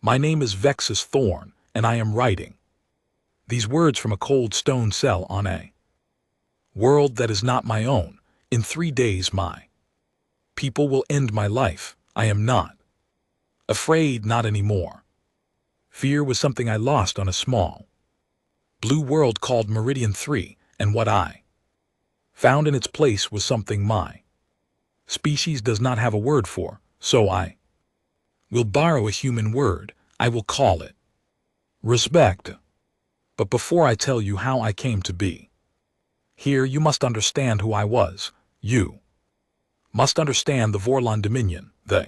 My name is Vexus Thorn, and I am writing these words from a cold stone cell on a world that is not my own. In 3 days my people will end my life. I am not afraid, not anymore. Fear was something I lost on a small blue world called Meridian 3, and what I found in its place was something my species does not have a word for, so I will borrow a human word. I will call it respect. But before I tell you how I came to be here, you must understand who I was. You must understand the Vorlon Dominion, the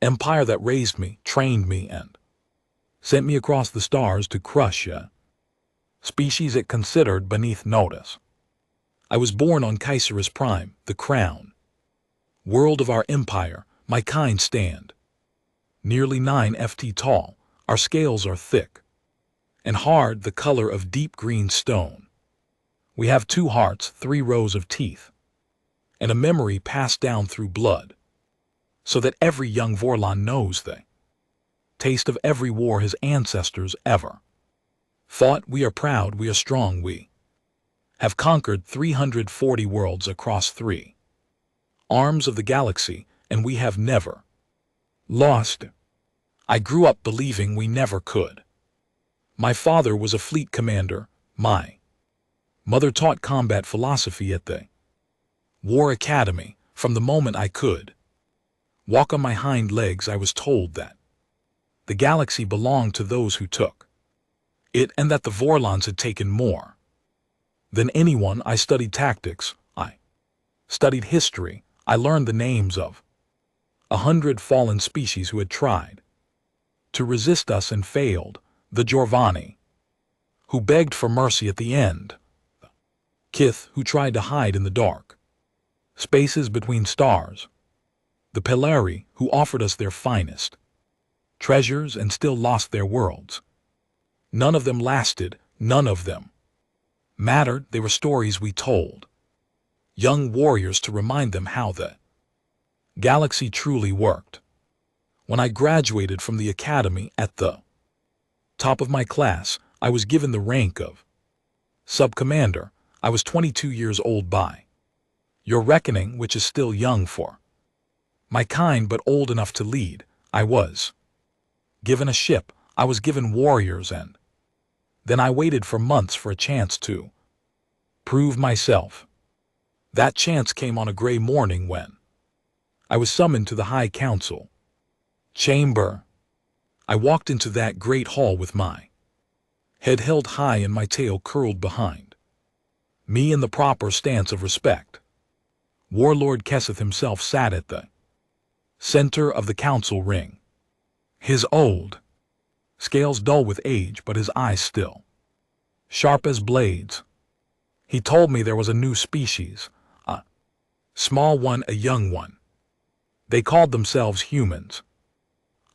empire that raised me, trained me, and sent me across the stars to crush a species it considered beneath notice. I was born on Caesarus Prime, the crown world of our empire. My kind stand nearly 9 ft tall. Our scales are thick and hard, the color of deep green stone. We have 2 hearts, 3 rows of teeth, and a memory passed down through blood, so that every young Vorlon knows the taste of every war his ancestors ever fought. We are proud, we are strong, we have conquered 340 worlds across 3 arms of the galaxy, and we have never lost. I grew up believing we never could. My father was a fleet commander. My mother taught combat philosophy at the War Academy. From the moment I could walk on my hind legs, I was told that the galaxy belonged to those who took it, and that the Vorlons had taken more than anyone. I studied tactics. I studied history. I learned the names of 100 fallen species who had tried to resist us and failed. The Jorvani, who begged for mercy at the end. The Kith, who tried to hide in the dark spaces between stars. The Pelari, who offered us their finest treasures and still lost their worlds. None of them lasted, none of them mattered. They were stories we told young warriors to remind them how the galaxy truly worked. When I graduated from the academy at the top of my class, I was given the rank of sub-commander. I was 22 years old by your reckoning, which is still young for my kind, but old enough to lead. I was given a ship. I was given warriors, and then I waited for months for a chance to prove myself. That chance came on a gray morning when I was summoned to the High Council chamber. I walked into that great hall with my head held high and my tail curled behind me in the proper stance of respect. Warlord Kesseth himself sat at the center of the council ring, his old scales dull with age, but his eyes still sharp as blades. He told me there was a new species, a small one, a young one. They called themselves humans.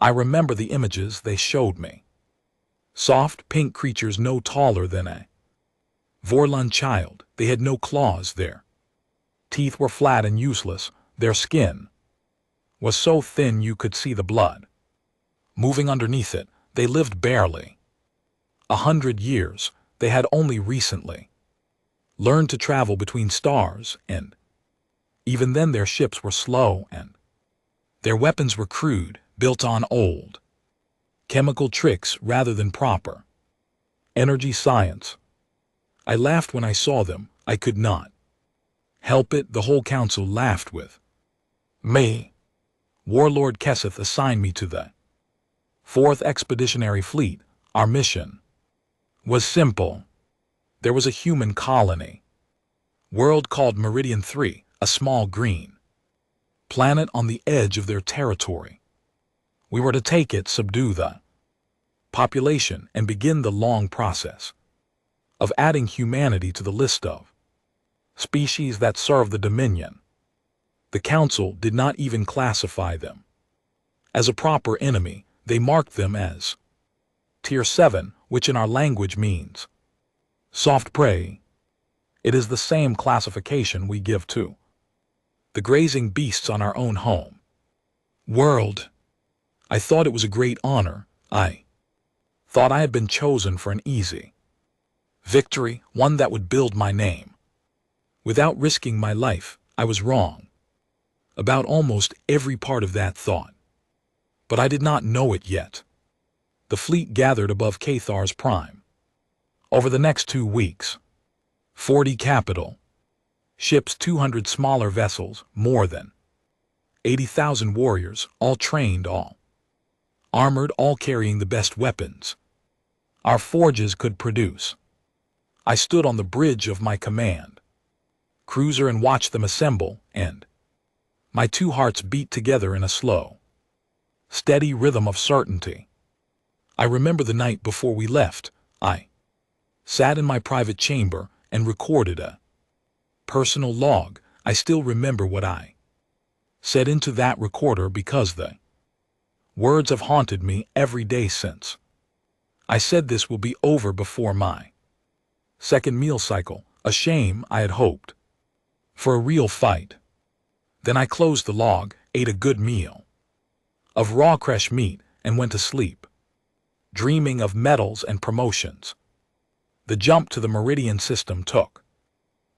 I remember the images they showed me. Soft, pink creatures no taller than a Vorlon child. They had no claws. Their teeth were flat and useless. Their skin was so thin you could see the blood moving underneath it. They lived barely 100 years. They had only recently learned to travel between stars, and even then their ships were slow and their weapons were crude, built on old chemical tricks rather than proper energy science. I laughed when I saw them. I could not help it. The whole council laughed with me. Warlord Kesseth assigned me to the 4th Expeditionary Fleet. Our mission was simple. There was a human colony world called Meridian 3, a small green planet on the edge of their territory. We were to take it, subdue the population, and begin the long process of adding humanity to the list of species that serve the Dominion. The Council did not even classify them as a proper enemy. They marked them as Tier 7, which in our language means soft prey. It is the same classification we give to the grazing beasts on our own home world. I thought it was a great honor. I thought I had been chosen for an easy victory, one that would build my name. Without risking my life, I was wrong about almost every part of that thought. But I did not know it yet. The fleet gathered above Cathar's prime. Over the next 2 weeks, 40 capital ships, 200 smaller vessels, more than 80,000 warriors, all trained, all armored, all carrying the best weapons our forges could produce. I stood on the bridge of my command cruiser and watched them assemble, and my 2 hearts beat together in a slow, steady rhythm of certainty. I remember the night before we left. I sat in my private chamber and recorded a personal log. I still remember what I said into that recorder because the words have haunted me every day since. I said this will be over before my second meal cycle, a shame. I had hoped for a real fight. Then I closed the log, ate a good meal of raw fresh meat, and went to sleep, dreaming of medals and promotions. The jump to the Meridian system took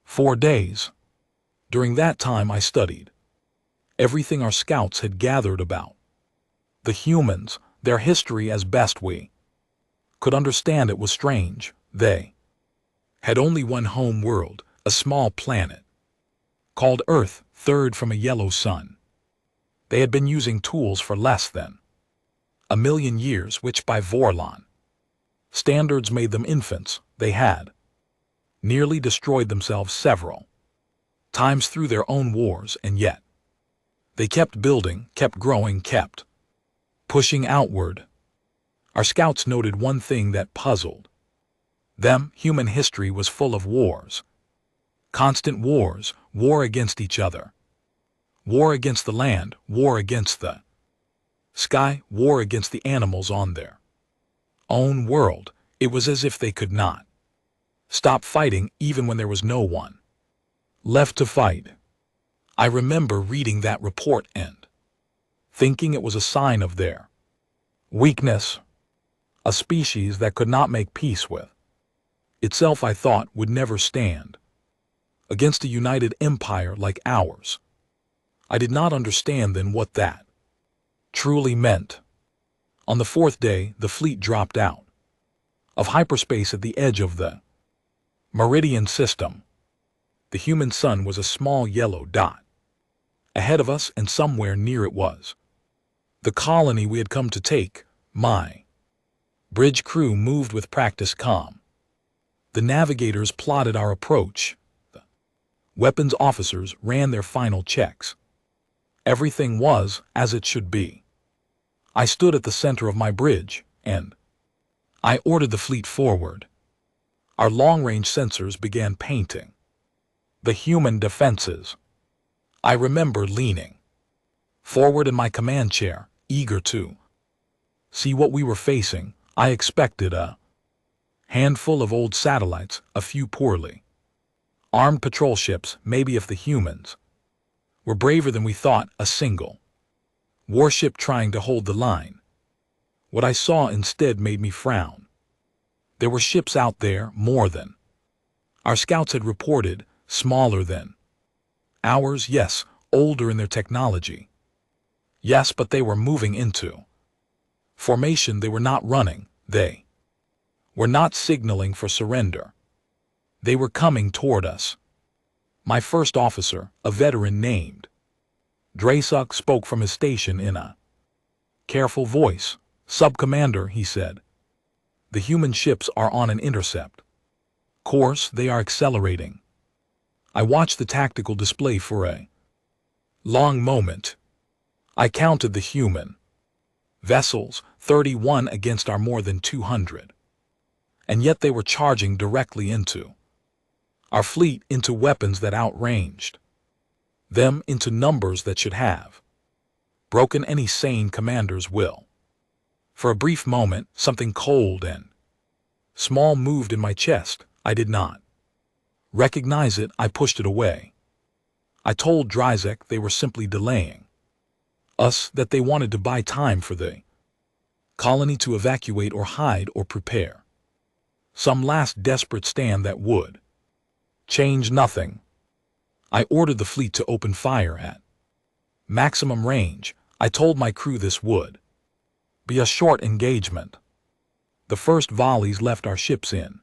4 days. During that time I studied everything our scouts had gathered about the humans, their history as best we could understand. It was strange. They had only one home world, a small planet called Earth, third from a yellow sun. They had been using tools for less than 1,000,000 years, which by Vorlon standards made them infants. They had nearly destroyed themselves several times through their own wars, and yet they kept building, kept growing, kept pushing outward. Our scouts noted one thing that puzzled them. Human history was full of wars. Constant wars, war against each other, war against the land, war against the sky, war against the animals on their own world. It was as if they could not stop fighting even when there was no one left to fight. I remember reading that report and thinking it was a sign of their weakness, a species that could not make peace with itself. I thought would never stand against a united empire like ours. I did not understand then what that truly meant. On the 4th day, the fleet dropped out of hyperspace at the edge of the Meridian system. The human sun was a small yellow dot ahead of us, and somewhere near it was the colony we had come to take. My bridge crew moved with practiced calm. The navigators plotted our approach. The weapons officers ran their final checks. Everything was as it should be. I stood at the center of my bridge, and I ordered the fleet forward. Our long-range sensors began painting the human defenses. I remember leaning forward in my command chair, eager to see what we were facing. I expected a handful of old satellites, a few poorly armed patrol ships, maybe if the humans were braver than we thought, a single warship trying to hold the line. What I saw instead made me frown. There were ships out there, more than our scouts had reported, smaller than ours, yes, older in their technology. Yes, but they were moving into formation. They were not running. They were not signaling for surrender. They were coming toward us. My first officer, a veteran named Drasuk, spoke from his station in a careful voice. "Sub-Commander," he said, "the human ships are on an intercept course. They are accelerating." I watched the tactical display for a long moment. I counted the human vessels, 31 against our more than 200. And yet they were charging directly into our fleet, into weapons that outranged them, into numbers that should have broken any sane commander's will. For a brief moment, something cold and small moved in my chest. I did not recognize it. I pushed it away. I told Dryzek they were simply delaying Us that they wanted to buy time for the colony to evacuate or hide or prepare. Some last desperate stand that would change nothing. I ordered the fleet to open fire at maximum range. I told my crew this would be a short engagement. The first volleys left our ships in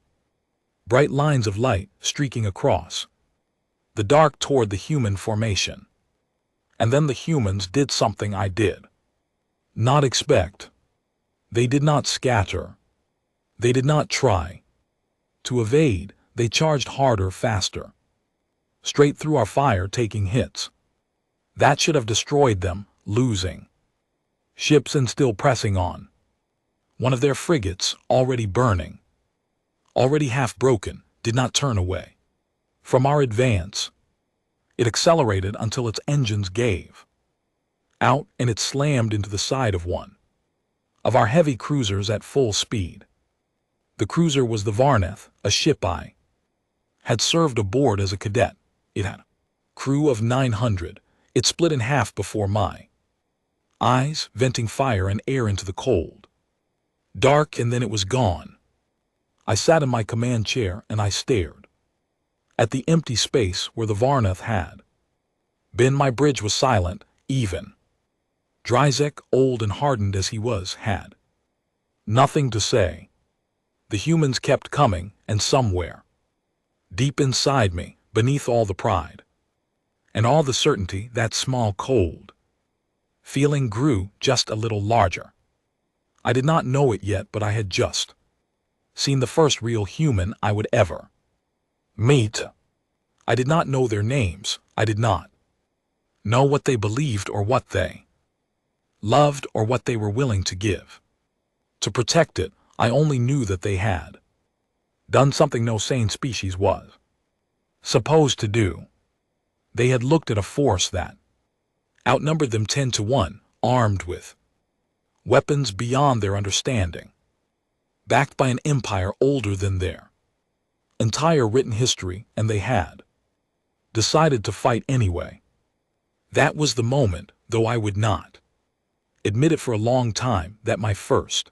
bright lines of light streaking across the dark toward the human formation. And then the humans did something I did not expect. They did not scatter. They did not try to evade. They charged harder, faster, straight through our fire, taking hits that should have destroyed them, losing ships and still pressing on. One of their frigates, already burning, already half broken, did not turn away from our advance. It accelerated until its engines gave out and it slammed into the side of one of our heavy cruisers at full speed. The cruiser was the Varneth, a ship I had served aboard as a cadet. It had a crew of 900. It split in half before my eyes, venting fire and air into the cold dark, and then it was gone. I sat in my command chair and I stared at the empty space where the Varneth had been. My bridge was silent. Even Dryzek, old and hardened as he was, had nothing to say. The humans kept coming, and somewhere deep inside me, beneath all the pride and all the certainty, that small cold feeling grew just a little larger. I did not know it yet, but I had just seen the first real human I would ever meet. I did not know their names. I did not know what they believed or what they loved or what they were willing to give to protect it. I only knew that they had done something no sane species was supposed to do. They had looked at a force that outnumbered them 10 to 1, armed with weapons beyond their understanding, backed by an empire older than their entire written history, and they had decided to fight anyway. That was the moment, though I would not admit it for a long time, that my first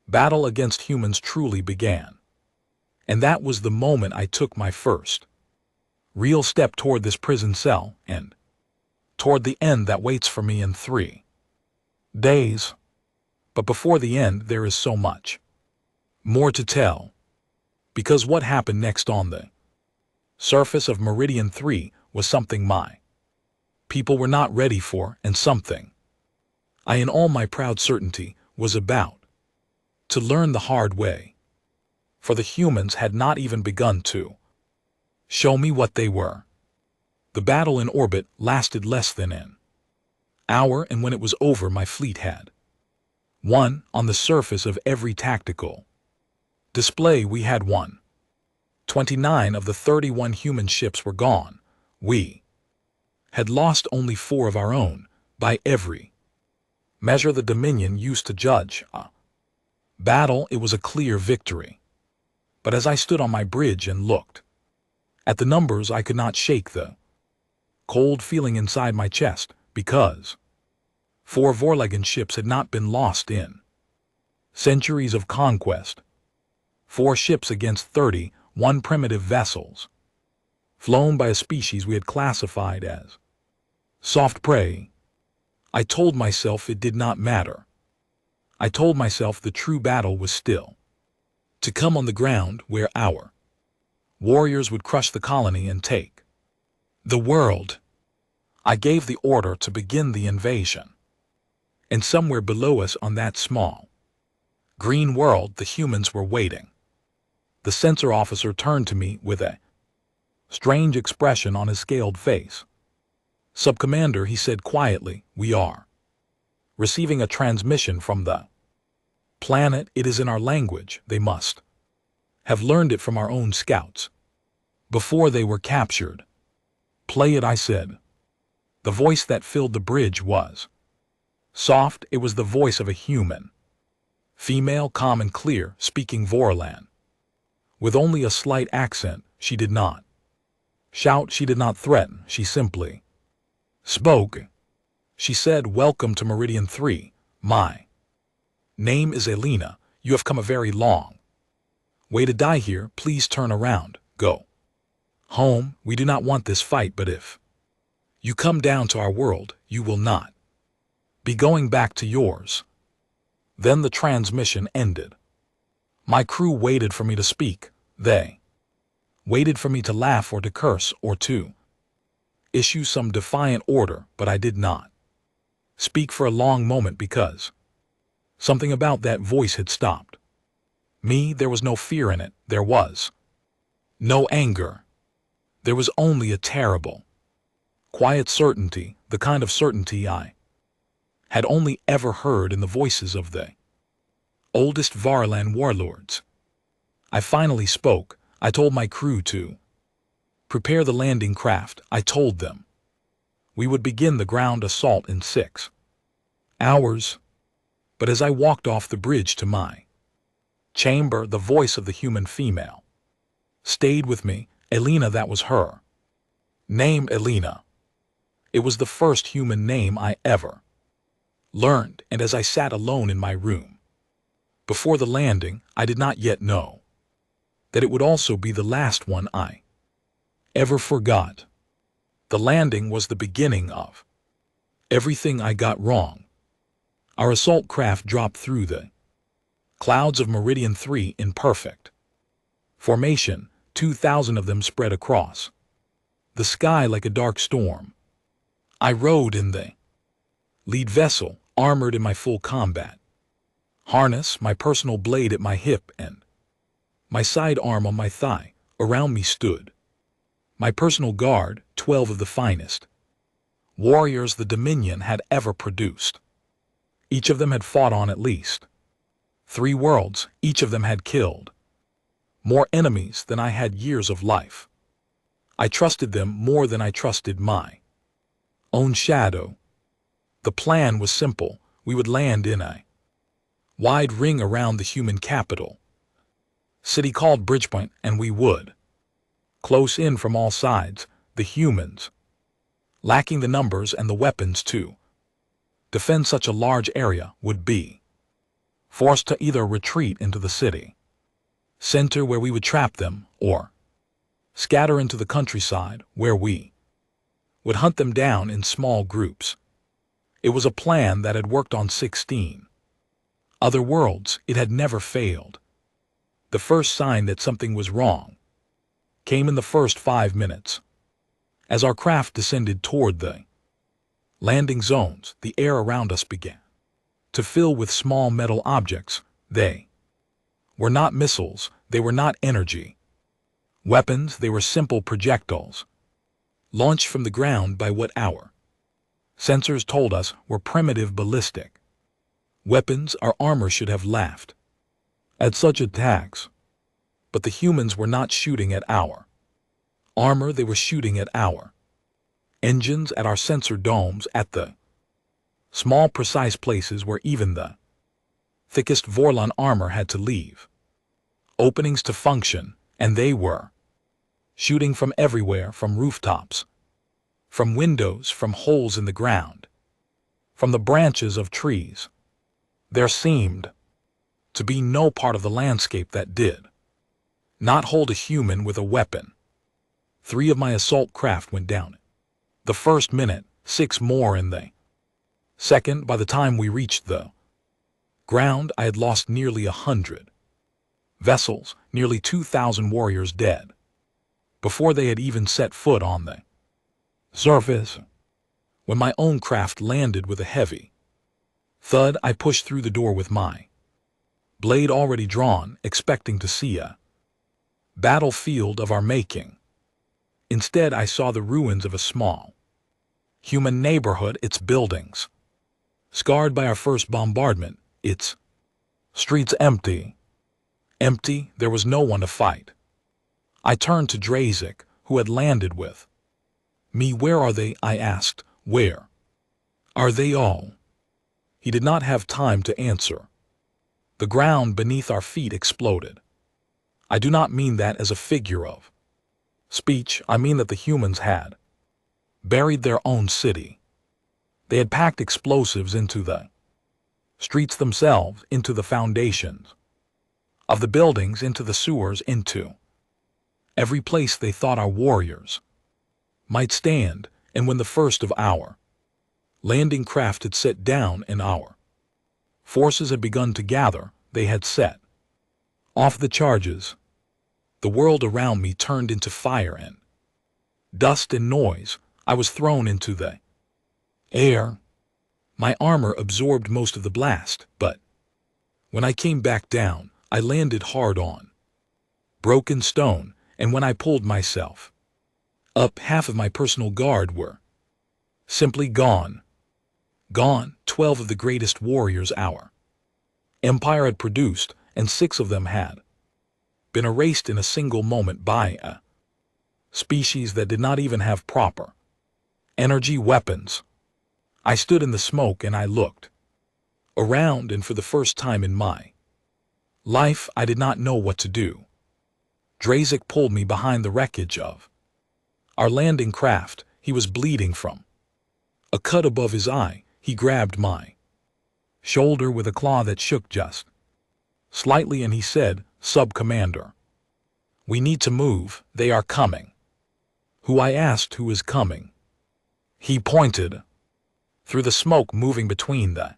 battle against humans truly began. And that was the moment I took my first real step toward this prison cell and toward the end that waits for me in 3 days. But before the end, there is so much more to tell, because what happened next on the surface of Meridian 3 was something my people were not ready for, and something I, in all my proud certainty, was about to learn the hard way. For the humans had not even begun to show me what they were. The battle in orbit lasted less than an hour, and when it was over, my fleet had won. On the surface of every tactical display we had won. 29 of the 31 human ships were gone. We had lost only 4 of our own. By every measure the Dominion used to judge a battle, it was a clear victory. But as I stood on my bridge and looked at the numbers, I could not shake the cold feeling inside my chest, because 4 Vorlegend ships had not been lost in centuries of conquest. 4 ships against 31 primitive vessels, flown by a species we had classified as soft prey. I told myself it did not matter. I told myself the true battle was still to come on the ground, where our warriors would crush the colony and take the world. I gave the order to begin the invasion. And somewhere below us on that small green world, the humans were waiting. The sensor officer turned to me with a strange expression on his scaled face. "Subcommander," he said quietly, "we are receiving a transmission from the planet. It is in our language. They must have learned it from our own scouts before they were captured." "Play it," I said. The voice that filled the bridge was soft. It was the voice of a human female, calm and clear, speaking Vorlan with only a slight accent. She did not shout, she did not threaten, she simply spoke. She said, "Welcome to Meridian 3. My name is Elena. You have come a very long way to die here. Please turn around. Go home. We do not want this fight, but if you come down to our world, you will not be going back to yours." Then the transmission ended. My crew waited for me to speak. They waited for me to laugh or to curse or to issue some defiant order, but I did not speak for a long moment because something about that voice had stopped me. There was no fear in it. There was no anger. There was only a terrible, quiet certainty, the kind of certainty I had only ever heard in the voices of the oldest Varlan warlords. I finally spoke. I told my crew to prepare the landing craft. I told them we would begin the ground assault in 6 hours. But as I walked off the bridge to my chamber, the voice of the human female stayed with me. Elena, that was her name, Elena. It was the first human name I ever learned, and as I sat alone in my room before the landing, I did not yet know that it would also be the last one I ever forgot. The landing was the beginning of everything I got wrong. Our assault craft dropped through the clouds of Meridian 3 in perfect formation, 2,000 of them spread across the sky like a dark storm. I rode in the lead vessel, armored in my full combat harness, my personal blade at my hip and my sidearm on my thigh. Around me stood my personal guard, 12 of the finest warriors the Dominion had ever produced. Each of them had fought on at least 3 worlds. Each of them had killed more enemies than I had years of life. I trusted them more than I trusted my own shadow. The plan was simple. We would land in a wide ring around the human capital city called Bridgepoint, and we would close in from all sides. The humans, lacking the numbers and the weapons to defend such a large area, would be forced to either retreat into the city center where we would trap them, or scatter into the countryside where we would hunt them down in small groups. It was a plan that had worked on 16 other worlds. It had never failed. The first sign that something was wrong came in the first 5 minutes. As our craft descended toward the landing zones, the air around us began to fill with small metal objects. They were not missiles. They were not energy weapons. They were simple projectiles launched from the ground by what our sensors told us were primitive ballistic weapons. Our armor should have laughed at such attacks. But the humans were not shooting at our armor. They were shooting at our engines, at our sensor domes, at the small precise places where even the thickest Vorlon armor had to leave openings to function, and they were shooting from everywhere, from rooftops, from windows, from holes in the ground, from the branches of trees. There seemed to be no part of the landscape that did not hold a human with a weapon. 3 of my assault craft went down. The first minute, 6 more in the second. By the time we reached the ground, I had lost nearly 100 vessels, nearly 2,000 warriors dead, before they had even set foot on the surface. When my own craft landed with a heavy thud, I pushed through the door with my blade already drawn, expecting to see a battlefield of our making. Instead, I saw the ruins of a small human neighborhood, its buildings scarred by our first bombardment, its streets empty. Empty. There was no one to fight. I turned to Drazik, who had landed with me. "Where are they?" I asked. "Where are they all?" He did not have time to answer. The ground beneath our feet exploded. I do not mean that as a figure of speech. I mean that the humans had buried their own city. They had packed explosives into the streets themselves, into the foundations of the buildings, into the sewers, into every place they thought our warriors might stand. And when the first of our landing craft had set down and our forces had begun to gather, they had set off the charges. The world around me turned into fire and dust and noise. I was thrown into the air. My armor absorbed most of the blast, but when I came back down, I landed hard on broken stone, and when I pulled myself up, half of my personal guard were simply gone. Gone, 12 of the greatest warriors our empire had produced, and 6 of them had been erased in a single moment by a species that did not even have proper energy weapons. I stood in the smoke and I looked around, and for the first time in my life I did not know what to do. Drazik pulled me behind the wreckage of our landing craft. He was bleeding from a cut above his eye. He grabbed my shoulder with a claw that shook just slightly, and he said, "Sub-Commander, we need to move. They are coming." Who? I asked. Who is coming? He pointed through the smoke, moving between the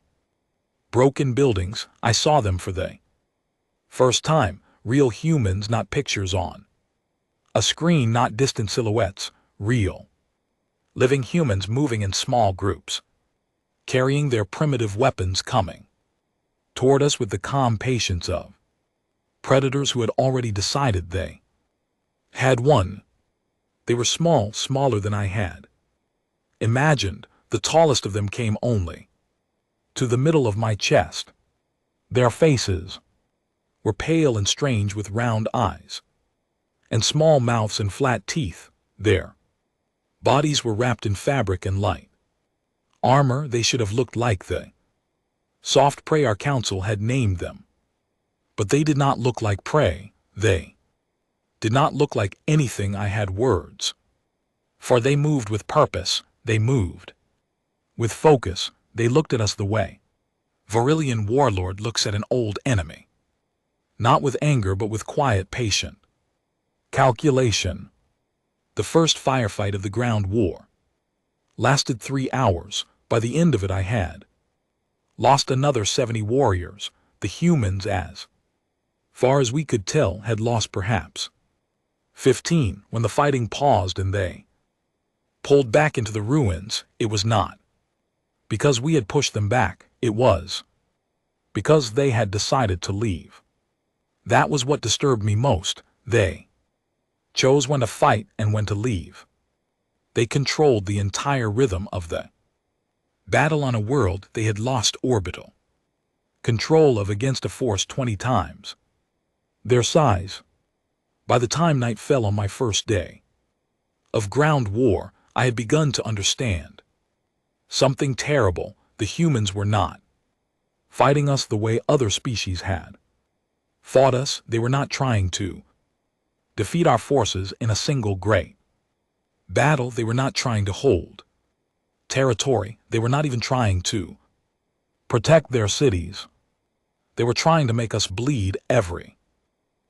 broken buildings. I saw them for the first time. Real humans, not pictures on a screen, not distant silhouettes. Real, living humans moving in small groups, carrying their primitive weapons, coming toward us with the calm patience of predators who had already decided they had won. They were small, smaller than I had imagined. The tallest of them came only to the middle of my chest. Their faces were pale and strange, with round eyes and small mouths and flat teeth. Their bodies were wrapped in fabric and light armor. They should have looked like the soft prey our council had named them. But they did not look like prey. They did not look like anything. I had words, for they moved with purpose. They moved with focus. They looked at us the way Varillian warlord looks at an old enemy, not with anger but with quiet, patient calculation. The first firefight of the ground war lasted 3 hours. By the end of it I had lost another 70 warriors. The humans, as far as we could tell, had lost perhaps 15. When the fighting paused and they pulled back into the ruins, it was not because we had pushed them back. It was because they had decided to leave. That was what disturbed me most. They chose when to fight and when to leave. They controlled the entire rhythm of the battle on a world they had lost orbital control of, against a force 20 times their size. By the time night fell on my first day of ground war, I had begun to understand something terrible. The humans were not fighting us the way other species had fought us. They were not trying to defeat our forces in a single great battle. They were not trying to hold territory. They were not even trying to protect their cities. They were trying to make us bleed every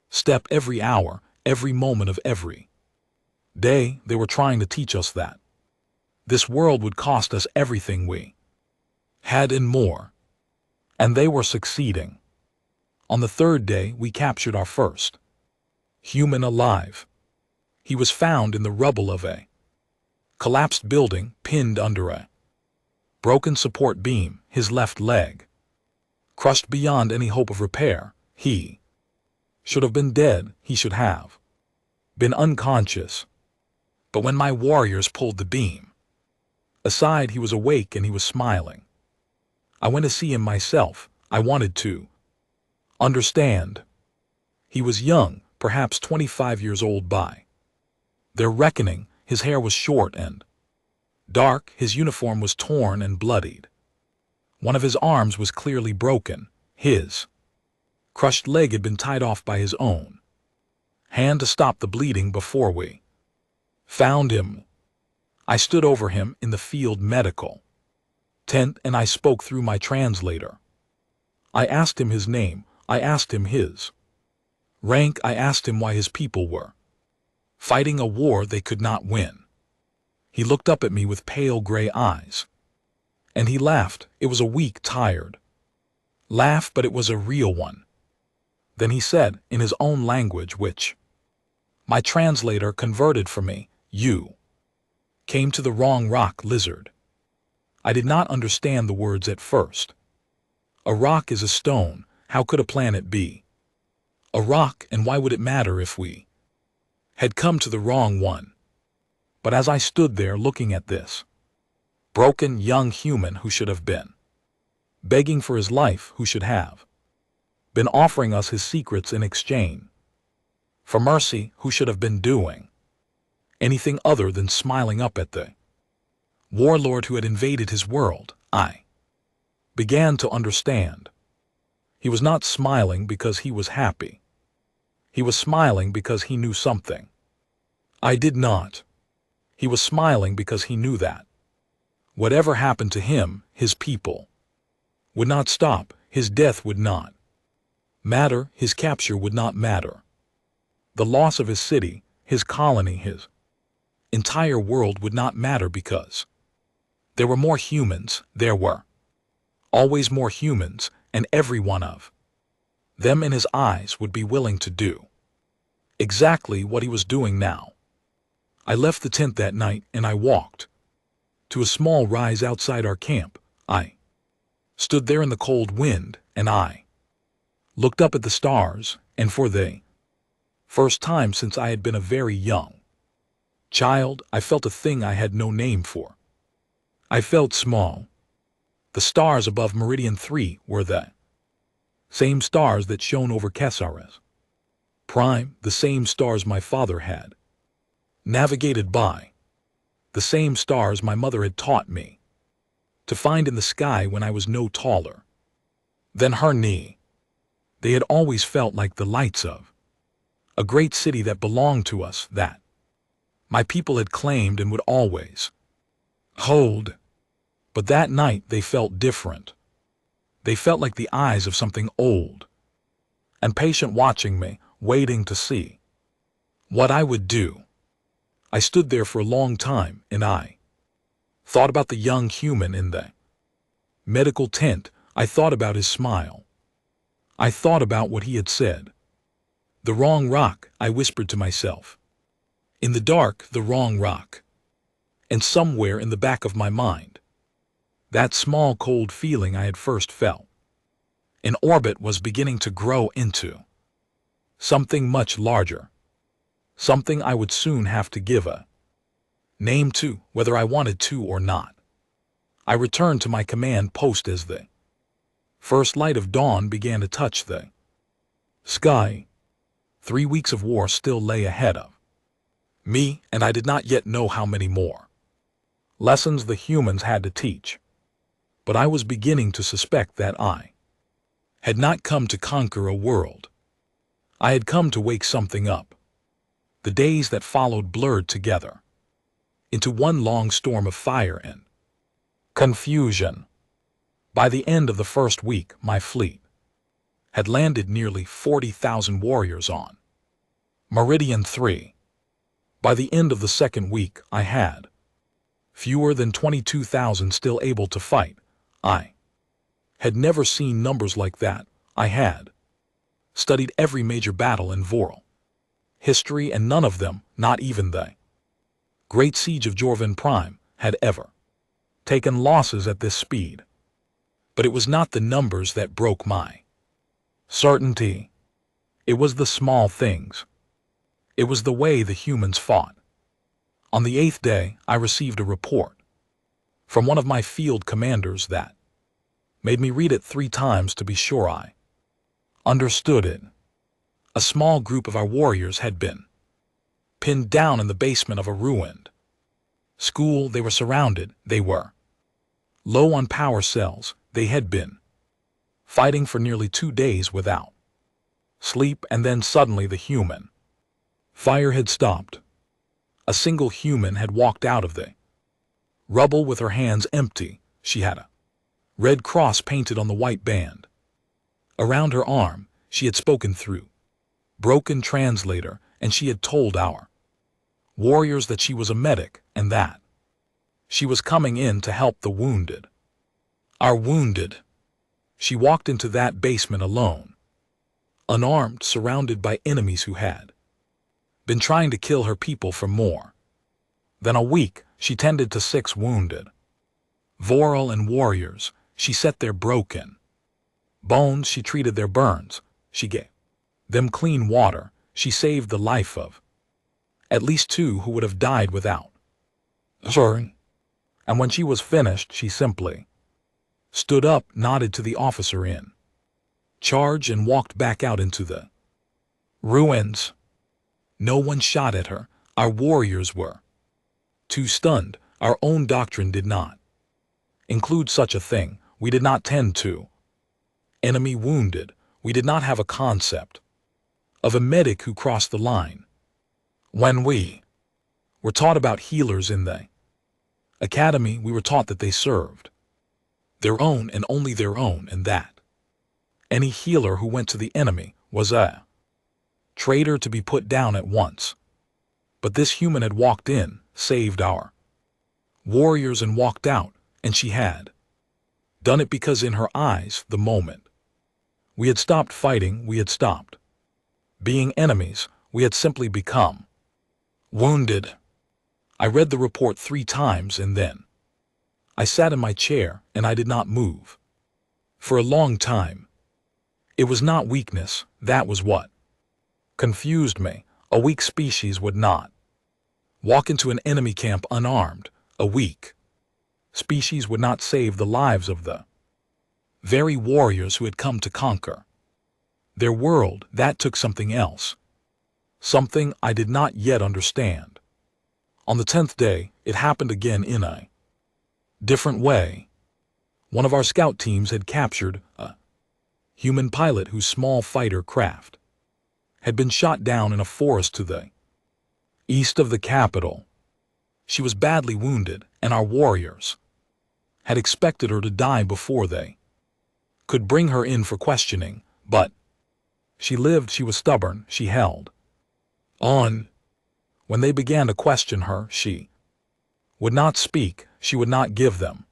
step, every hour, every moment of every day. They were trying to teach us that this world would cost us everything we had and more. And they were succeeding. On the 3rd day, we captured our first human alive. He was found in the rubble of a collapsed building, pinned under a broken support beam, his left leg crushed beyond any hope of repair. He should have been dead. He should have been unconscious. But when my warriors pulled the beam aside, he was awake and he was smiling. I went to see him myself. I wanted to understand. He was young, perhaps 25 years old by their reckoning. His hair was short and dark. His uniform was torn and bloodied. One of his arms was clearly broken. His crushed leg had been tied off by his own hand to stop the bleeding before we found him. I stood over him in the field medical tent and I spoke through my translator. I asked him his name, I asked him his rank, I asked him why his people were fighting a war they could not win. He looked up at me with pale gray eyes. And he laughed. It was a weak, tired laugh, but it was a real one. Then he said, in his own language, which my translator converted for me, "You came to the wrong rock, lizard." I did not understand the words at first. A rock is a stone. How could a planet be a rock, and why would it matter if we had come to the wrong one? But as I stood there looking at this broken young human who should have been begging for his life, who should have been offering us his secrets in exchange for mercy, who should have been doing anything other than smiling up at the warlord who had invaded his world, I began to understand. He was not smiling because he was happy. He was smiling because he knew something I did not. He was smiling because he knew that whatever happened to him, his people would not stop. His death would not matter. His capture would not matter. The loss of his city, his colony, his entire world would not matter, because there were more humans. There were always more humans, and every one of them in his eyes would be willing to do exactly what he was doing now. I left the tent that night and I walked to a small rise outside our camp. I stood there in the cold wind and I looked up at the stars, and for the first time since I had been a very young child, I felt a thing I had no name for. I felt small. The stars above Meridian 3 were the same stars that shone over Kesares Prime, the same stars my father had navigated by, the same stars my mother had taught me to find in the sky when I was no taller than her knee. They had always felt like the lights of a great city that belonged to us, that my people had claimed and would always hold. But that night they felt different. They felt like the eyes of something old and patient, watching me, waiting to see what I would do. I stood there for a long time and I thought about the young human in the medical tent. I thought about his smile. I thought about what he had said. The wrong rock, I whispered to myself. In the dark, the wrong rock. And somewhere in the back of my mind, that small cold feeling I had first felt, an orbit was beginning to grow into something much larger. Something I would soon have to give a name to, whether I wanted to or not. I returned to my command post as the first light of dawn began to touch the sky. 3 weeks of war still lay ahead of me, and I did not yet know how many more lessons the humans had to teach. But I was beginning to suspect that I had not come to conquer a world. I had come to wake something up. The days that followed blurred together into one long storm of fire and confusion. By the end of the first week, my fleet had landed nearly 40,000 warriors on Meridian 3. By the end of the second week, I had fewer than 22,000 still able to fight. I had never seen numbers like that. I had studied every major battle in Voral history, and none of them, not even the Great Siege of Jorvan Prime, had ever taken losses at this speed. But it was not the numbers that broke my certainty. It was the small things. It was the way the humans fought. On the 8th day, I received a report from one of my field commanders that made me read it 3 times to be sure I understood it. A small group of our warriors had been pinned down in the basement of a ruined school. They were surrounded. They were low on power cells. They had been fighting for nearly 2 days without sleep, and then suddenly the human fire had stopped. A single human had walked out of the rubble with her hands empty. She had a Red cross painted on the white band. Around her arm, she had spoken through broken translator, and she had told our warriors that she was a medic and that she was coming in to help the wounded. Our wounded. She walked into that basement alone, unarmed, surrounded by enemies who had been trying to kill her people for more than a week. She tended to 6 wounded Voral and warriors. She set their broken bones. She treated their burns. She gave them clean water. She saved the life of at least 2 who would have died without. Sorry. And when she was finished, she simply stood up, nodded to the officer in charge, and walked back out into the ruins. No one shot at her. Our warriors were too stunned. Our own doctrine did not include such a thing. We did not tend to enemy wounded. We did not have a concept of a medic who crossed the line. When we were taught about healers in the academy, we were taught that they served their own and only their own, and that any healer who went to the enemy was a traitor to be put down at once. But this human had walked in, saved our warriors, and walked out, and she had done it because in her eyes, the moment we had stopped fighting, we had stopped being enemies. We had simply become wounded. I read the report 3 times, and then I sat in my chair and I did not move for a long time. It was not weakness, that was what confused me. A weak species would not walk into an enemy camp unarmed. A weak species would not save the lives of the very warriors who had come to conquer their world. That took something else, something I did not yet understand. On the 10th day, it happened again in a different way. One of our scout teams had captured a human pilot whose small fighter craft had been shot down in a forest to the east of the capital. She was badly wounded, and our warriors had expected her to die before they could bring her in for questioning, but she lived. She was stubborn. She held on. When they began to question her, she would not speak. She would not give them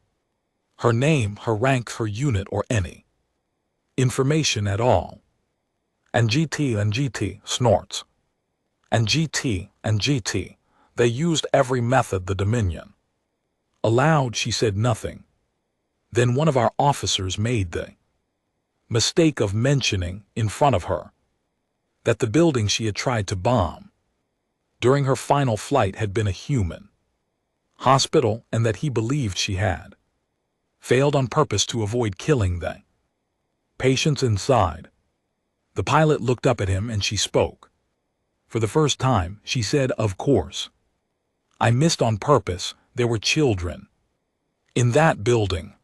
her name, her rank, her unit, or any information at all. And GT snorts. And GT. They used every method the Dominion allowed. She said nothing. Then one of our officers made the mistake of mentioning in front of her that the building she had tried to bomb during her final flight had been a human hospital, and that he believed she had failed on purpose to avoid killing the patients inside. The pilot looked up at him and she spoke. For the first time, she said, "Of course. I missed on purpose. There were children in that building."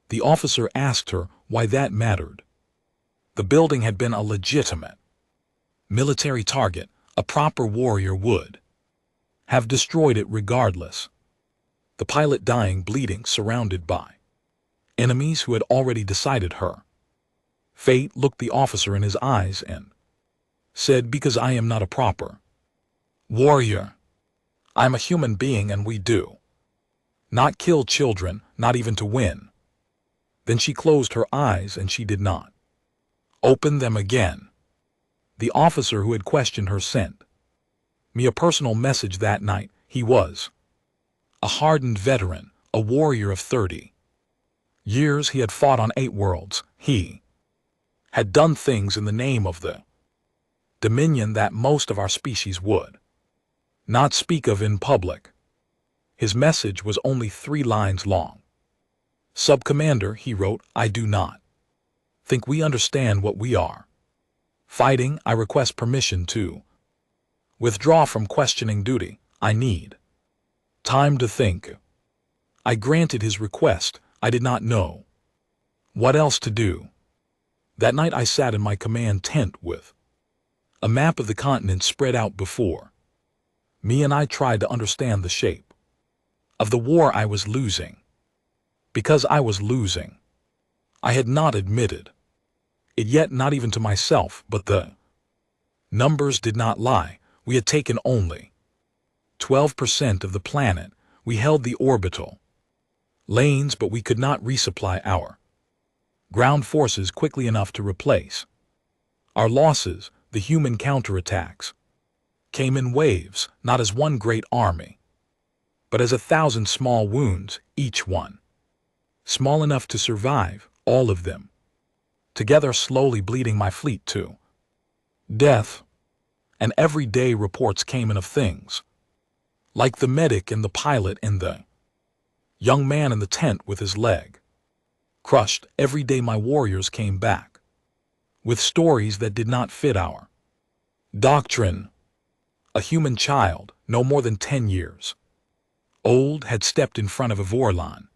The officer asked her why that mattered. The building had been a legitimate military target. A proper warrior would have destroyed it regardless. The pilot dying, bleeding, surrounded by enemies who had already decided her fate, looked the officer in his eyes and said, "Because I am not a proper warrior. I am a human being, and we do not kill children, not even to win." Then she closed her eyes and she did not open them again. The officer who had questioned her sent me a personal message that night. He was a hardened veteran, a warrior of 30 years. He had fought on 8 worlds. He had done things in the name of the Dominion that most of our species would not speak of in public. His message was only 3 lines long. "Sub-Commander," he wrote, "I do not think we understand what we are fighting. I request permission to withdraw from questioning duty. I need time to think." I granted his request. I did not know what else to do. That night I sat in my command tent with a map of the continent spread out before me, and I tried to understand the shape of the war I was losing. because I was losing. I had not admitted it yet, not even to myself, but the numbers did not lie. We had taken only 12% of the planet. We held the orbital lanes, but we could not resupply our ground forces quickly enough to replace our losses. The human counterattacks came in waves, not as one great army, but as 1,000 small wounds, each one small enough to survive, all of them together slowly bleeding my fleet to death. And every day reports came in of things like the medic and the pilot and the young man in the tent with his leg crushed. Every day my warriors came back with stories that did not fit our doctrine. A human child, no more than 10 years old, had stepped in front of a Vorlon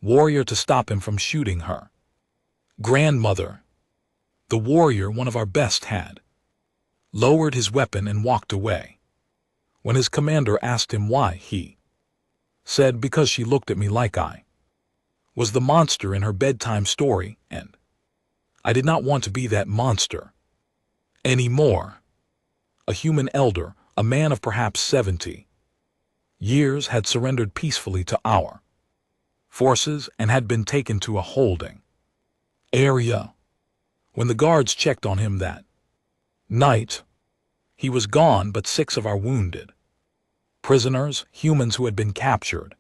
warrior to stop him from shooting her grandmother. The warrior, one of our best, had lowered his weapon and walked away. When his commander asked him why, he said, "Because she looked at me like I was the monster in her bedtime story, and I did not want to be that monster anymore." A human elder, a man of perhaps 70 years, had surrendered peacefully to our forces and had been taken to a holding area. When the guards checked on him that night, he was gone, but 6 of our wounded prisoners, humans who had been captured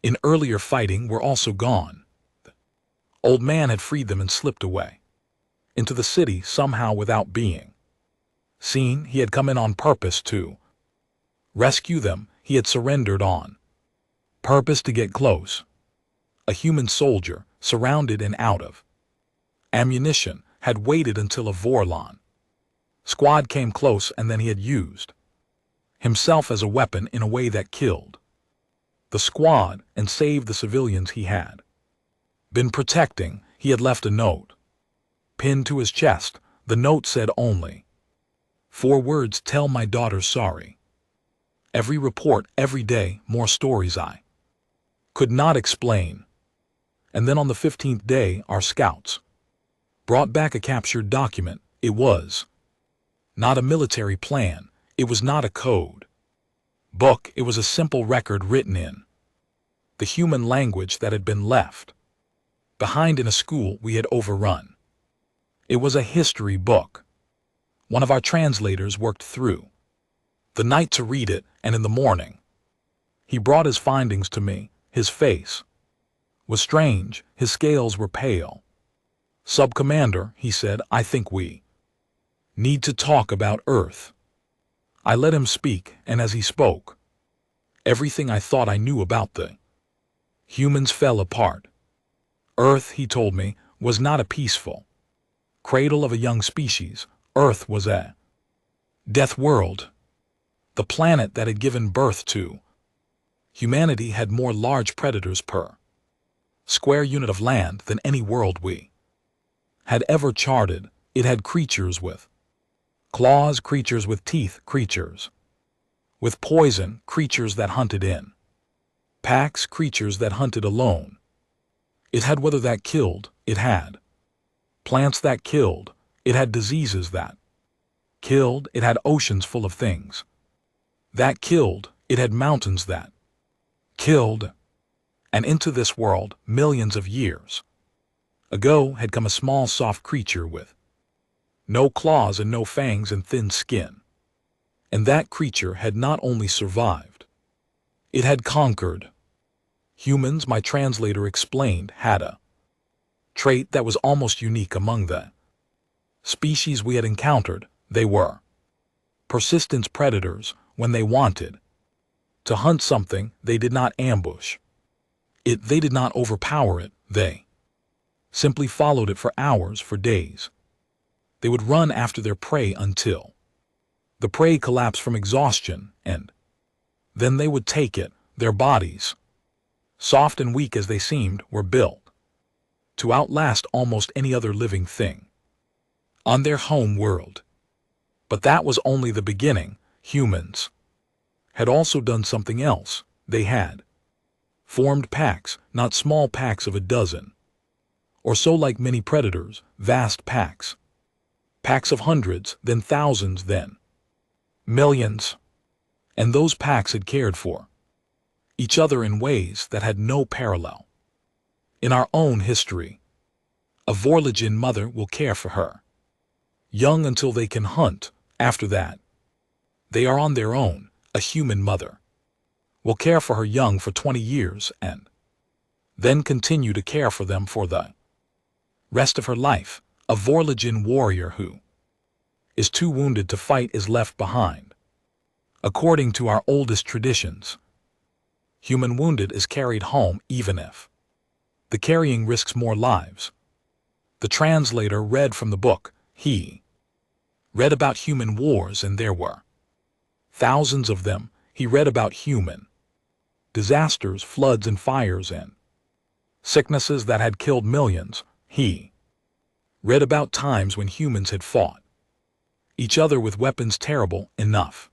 in earlier fighting, were also gone. The old man had freed them and slipped away into the city somehow without being seen. He had come in on purpose to rescue them. He had surrendered on purpose to get close. A human soldier, surrounded and out of ammunition, had waited until a Vorlon squad came close, and then he had used himself as a weapon in a way that killed the squad and saved the civilians he had been protecting. He had left a note pinned to his chest. The note said only 4 words: "Tell my daughter sorry." Every report, every day, more stories I could not explain. And then on the 15th day, our scouts brought back a captured document. It was not a military plan. It was not a code book. It was a simple record written in the human language that had been left behind in a school we had overrun. It was a history book. One of our translators worked through the night to read it, and in the morning he brought his findings to me. His face was strange. His scales were pale. "Sub-Commander," he said, "I think we need to talk about Earth." I let him speak, and as he spoke, everything I thought I knew about the humans fell apart. Earth, he told me, was not a peaceful cradle of a young species. Earth was a death world. The planet that had given birth to humanity had more large predators per square unit of land than any world we had ever charted. It had creatures with claws, creatures with teeth, creatures with poison, creatures that hunted in packs, creatures that hunted alone. It had weather that killed. It had plants that killed. It had diseases that killed. It had oceans full of things that killed. It had mountains that killed. And into this world, millions of years ago, had come a small soft creature with no claws and no fangs and thin skin. And that creature had not only survived, it had conquered. Humans, my translator explained, had a trait that was almost unique among the species we had encountered. They were persistent predators. When they wanted to hunt something, they did not ambush it. They did not overpower it. They simply followed it for hours, for days. They would run after their prey until the prey collapsed from exhaustion, and then they would take it. Their bodies, soft and weak as they seemed, were built to outlast almost any other living thing on their home world. But that was only the beginning. Humans had also done something else. They had formed packs, not small packs of a dozen, or so like many predators, vast packs. Packs of hundreds, then thousands, then millions. And those packs had cared for each other in ways that had no parallel in our own history. A Vorlogin mother will care for her young until they can hunt. After that, they are on their own. A human mother will care for her young for 20 years and then continue to care for them for the rest of her life. A Vorlogin warrior who is too wounded to fight is left behind. According to our oldest traditions, human wounded is carried home even if the carrying risks more lives. The translator read from the book. He read about human wars, and there were thousands of them. He read about human disasters, floods and fires and sicknesses that had killed millions. He read about times when humans had fought each other with weapons terrible enough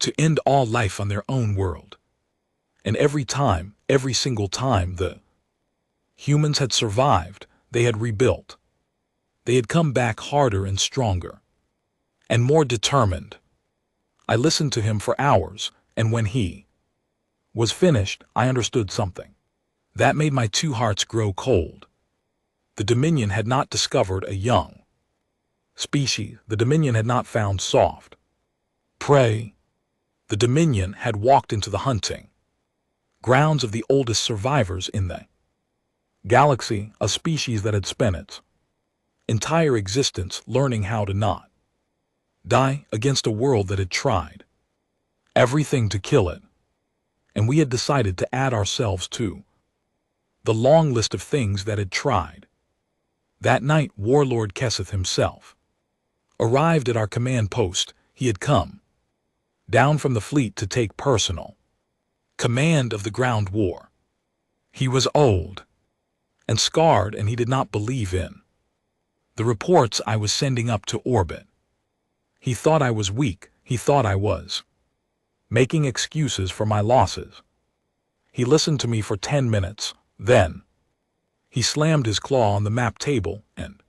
to end all life on their own world. And every time, every single time the humans had survived, they had rebuilt. They had come back harder and stronger and more determined. I listened to him for hours, and when he was finished, I understood something that made my two hearts grow cold. The Dominion had not discovered a young species. The Dominion had not found soft prey. The Dominion had walked into the hunting grounds of the oldest survivors in the galaxy, a species that had spent its entire existence learning how to not die against a world that had tried everything to kill it. And we had decided to add ourselves to the long list of things that had tried. That night, Warlord Kesseth himself arrived at our command post. He had come down from the fleet to take personal command of the ground war. He was old and scarred, and he did not believe in the reports I was sending up to orbit. He thought I was weak. He thought I was making excuses for my losses. He listened to me for 10 minutes. Then he slammed his claw on the map table and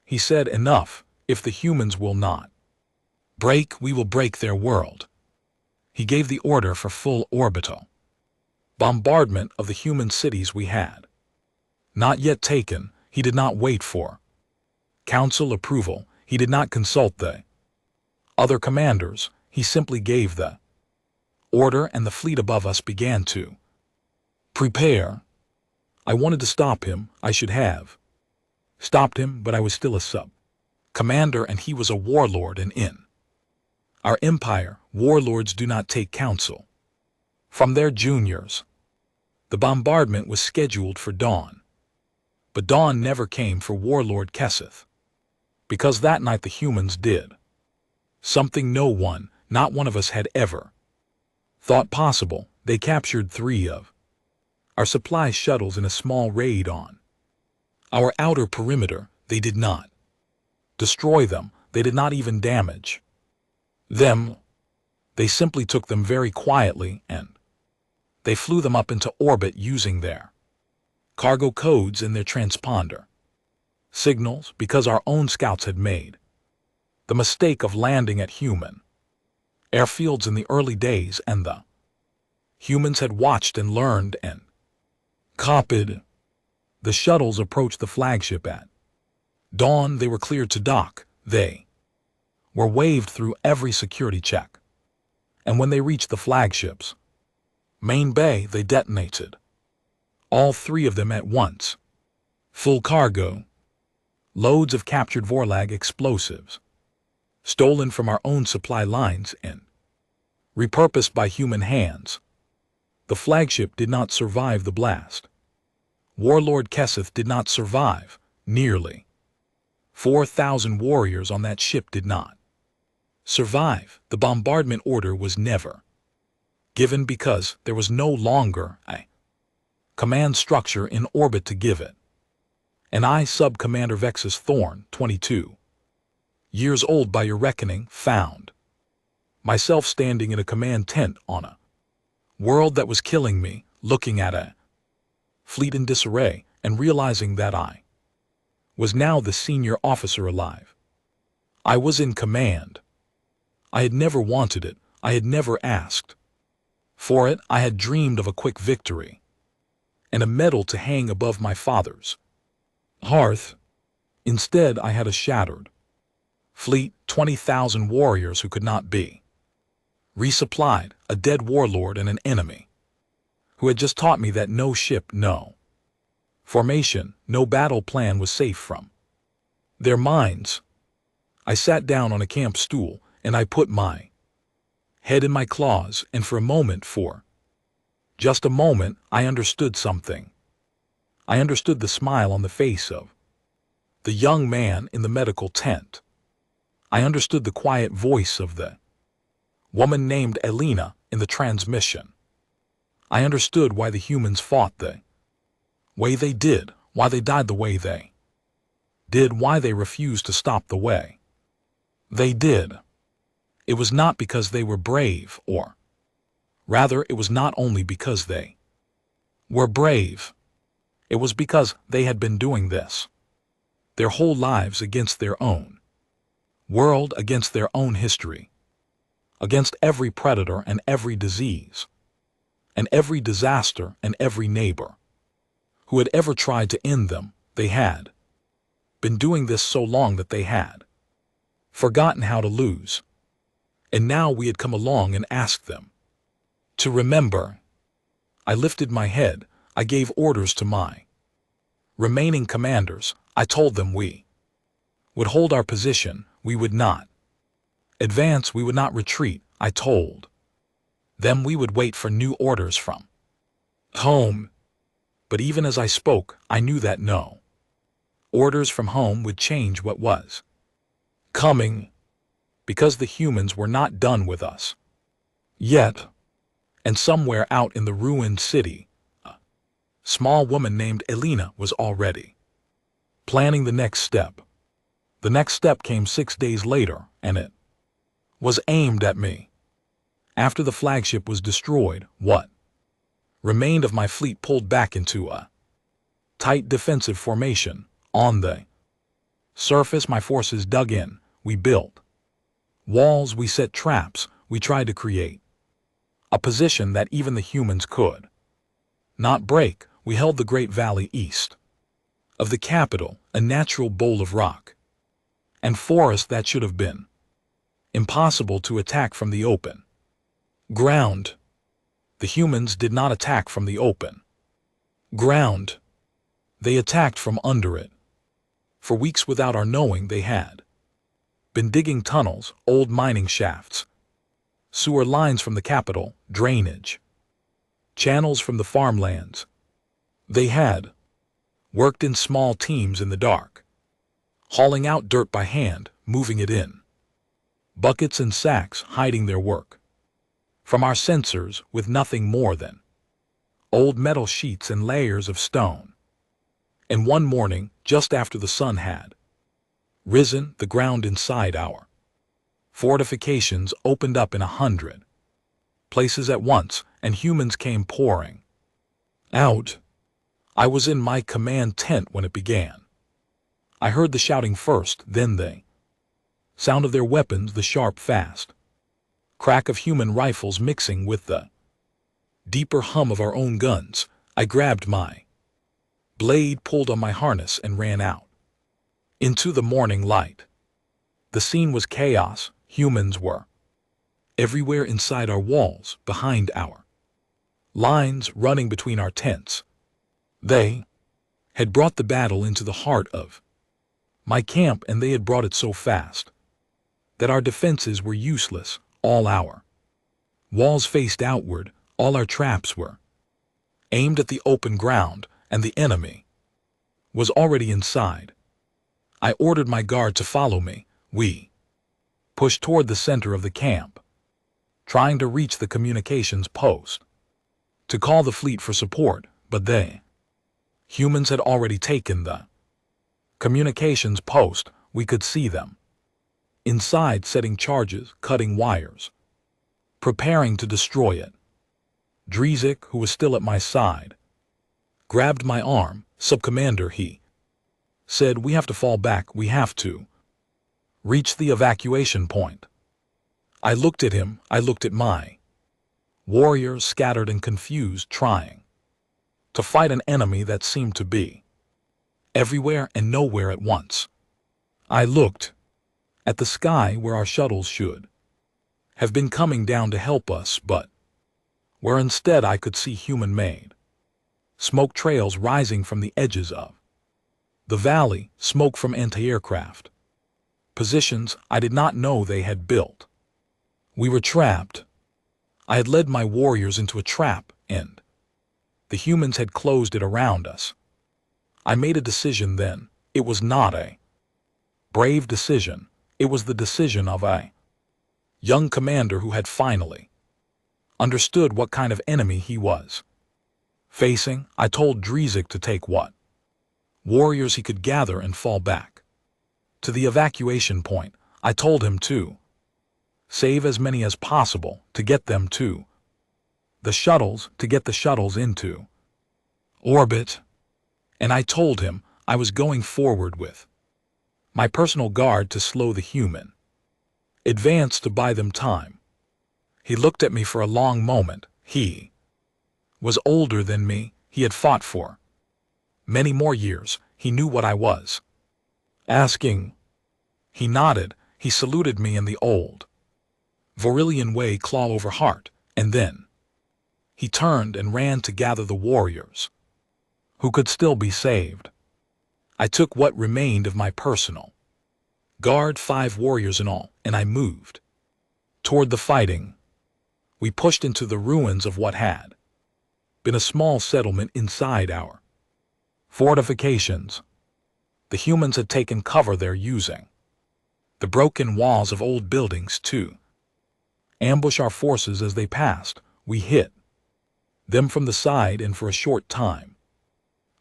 he said, "Enough. If the humans will not break, we will break their world." He gave the order for full orbital bombardment of the human cities we had not yet taken. He did not wait for council approval. He did not consult the other commanders. He simply gave the order, and the fleet above us began to prepare. I wanted to stop him. I should have stopped him, but I was still a sub-commander, and he was a warlord, and in our empire, warlords do not take counsel from their juniors. The bombardment was scheduled for dawn, but dawn never came for Warlord Kesseth, because that night the humans did something no one, not one of us, had ever thought possible. They captured 3 of our supply shuttles in a small raid on our outer perimeter. They did not destroy them. They did not even damage them. They simply took them very quietly and they flew them up into orbit using their cargo codes and their transponder signals, because our own scouts had made the mistake of landing at human airfields in the early days, and the humans had watched and learned and copied. The shuttles approached the flagship at dawn. They were cleared to dock. They were waved through every security check, and when they reached the flagship's main bay, they detonated all 3 of them at once. Full cargo, loads of captured Vorlag explosives, stolen from our own supply lines and repurposed by human hands. The flagship did not survive the blast. Warlord Kesseth did not survive. Nearly 4,000 warriors on that ship did not survive. The bombardment order was never given because there was no longer a command structure in orbit to give it. And I, Sub-Commander Vexus Thorn, 22 years old by your reckoning, found myself standing in a command tent on a world that was killing me, looking at a fleet in disarray and realizing that I was now the senior officer alive. I was in command. I had never wanted it. I had never asked for it. I had dreamed of a quick victory and a medal to hang above my father's hearth. Instead, I had a shattered fleet, 20,000 warriors who could not be resupplied, a dead warlord and an enemy who had just taught me that no ship, no formation, no battle plan was safe from their minds. I sat down on a camp stool and I put my head in my claws, and for a moment, for just a moment, I understood something. I understood the smile on the face of the young man in the medical tent. I understood the quiet voice of the woman named Elena in the transmission. I understood why the humans fought the way they did, why they died the way they did, why they refused to stop the way they did. It was not because they were brave, or rather, it was not only because they were brave. It was because they had been doing this their whole lives against their own world, against their own history, against every predator and every disease, and every disaster and every neighbor who had ever tried to end them. They had been doing this so long that they had forgotten how to lose. And now we had come along and asked them to remember. I lifted my head. I gave orders to my remaining commanders. I told them we would hold our position. We would not advance. We would not retreat. I told them we would wait for new orders from home. But even as I spoke, I knew that no orders from home would change what was coming, because the humans were not done with us yet. And somewhere out in the ruined city, a small woman named Elena was already planning the next step. The next step came 6 days later, and it was aimed at me. After the flagship was destroyed, what remained of my fleet pulled back into a tight defensive formation. On the surface, my forces dug in. We built walls, we set traps, we tried to create a position that even the humans could not break. We held the great valley east of the capital, a natural bowl of rock and forest that should have been impossible to attack from the open ground. The humans did not attack from the open ground. They attacked from under it. For weeks, without our knowing, they had been digging tunnels, old mining shafts, sewer lines from the capital, drainage channels from the farmlands. They had worked in small teams in the dark, hauling out dirt by hand, moving it in buckets and sacks, hiding their work from our sensors with nothing more than old metal sheets and layers of stone. And one morning, just after the sun had risen, the ground inside our fortifications opened up in 100 places at once, and humans came pouring out. I was in my command tent when it began. I heard the shouting first, then the sound of their weapons, the sharp, fast crack of human rifles mixing with the deeper hum of our own guns. I grabbed my blade, pulled on my harness, and ran out into the morning light. The scene was chaos. Humans were everywhere, inside our walls, behind our lines, running between our tents. They had brought the battle into the heart of my camp, and they had brought it so fast that our defenses were useless. All our walls faced outward, all our traps were aimed at the open ground, and the enemy was already inside. I ordered my guard to follow me. We pushed toward the center of the camp, trying to reach the communications post to call the fleet for support, but humans had already taken the communications post. We could see them inside, setting charges, cutting wires, preparing to destroy it. Drzik, who was still at my side, grabbed my arm. "Sub-Commander," he said, "we have to fall back. We have to reach the evacuation point." I looked at him. I looked at my warriors, scattered and confused, trying to fight an enemy that seemed to be everywhere and nowhere at once. I looked at the sky where our shuttles should have been coming down to help us, but where instead I could see human-made smoke trails rising from the edges of the valley, smoke from anti-aircraft positions I did not know they had built. We were trapped. I had led my warriors into a trap, and the humans had closed it around us. I made a decision then. It was not a brave decision. It was the decision of a young commander who had finally understood what kind of enemy he was facing. I told Drzik to take what warriors he could gather and fall back to the evacuation point. I told him to save as many as possible to get them to the shuttles, to get the shuttles into orbit. And I told him I was going forward with my personal guard to slow the human advance, to buy them time. He looked at me for a long moment. He was older than me. He had fought for many more years. He knew what I was asking. He nodded. He saluted me in the old Varillian way, claw over heart, and then he turned and ran to gather the warriors who could still be saved. I took what remained of my personal guard, 5 warriors in all, and I moved toward the fighting. We pushed into the ruins of what had been a small settlement inside our fortifications. The humans had taken cover there, using the broken walls of old buildings to ambush our forces as they passed. We hit them from the side, and for a short time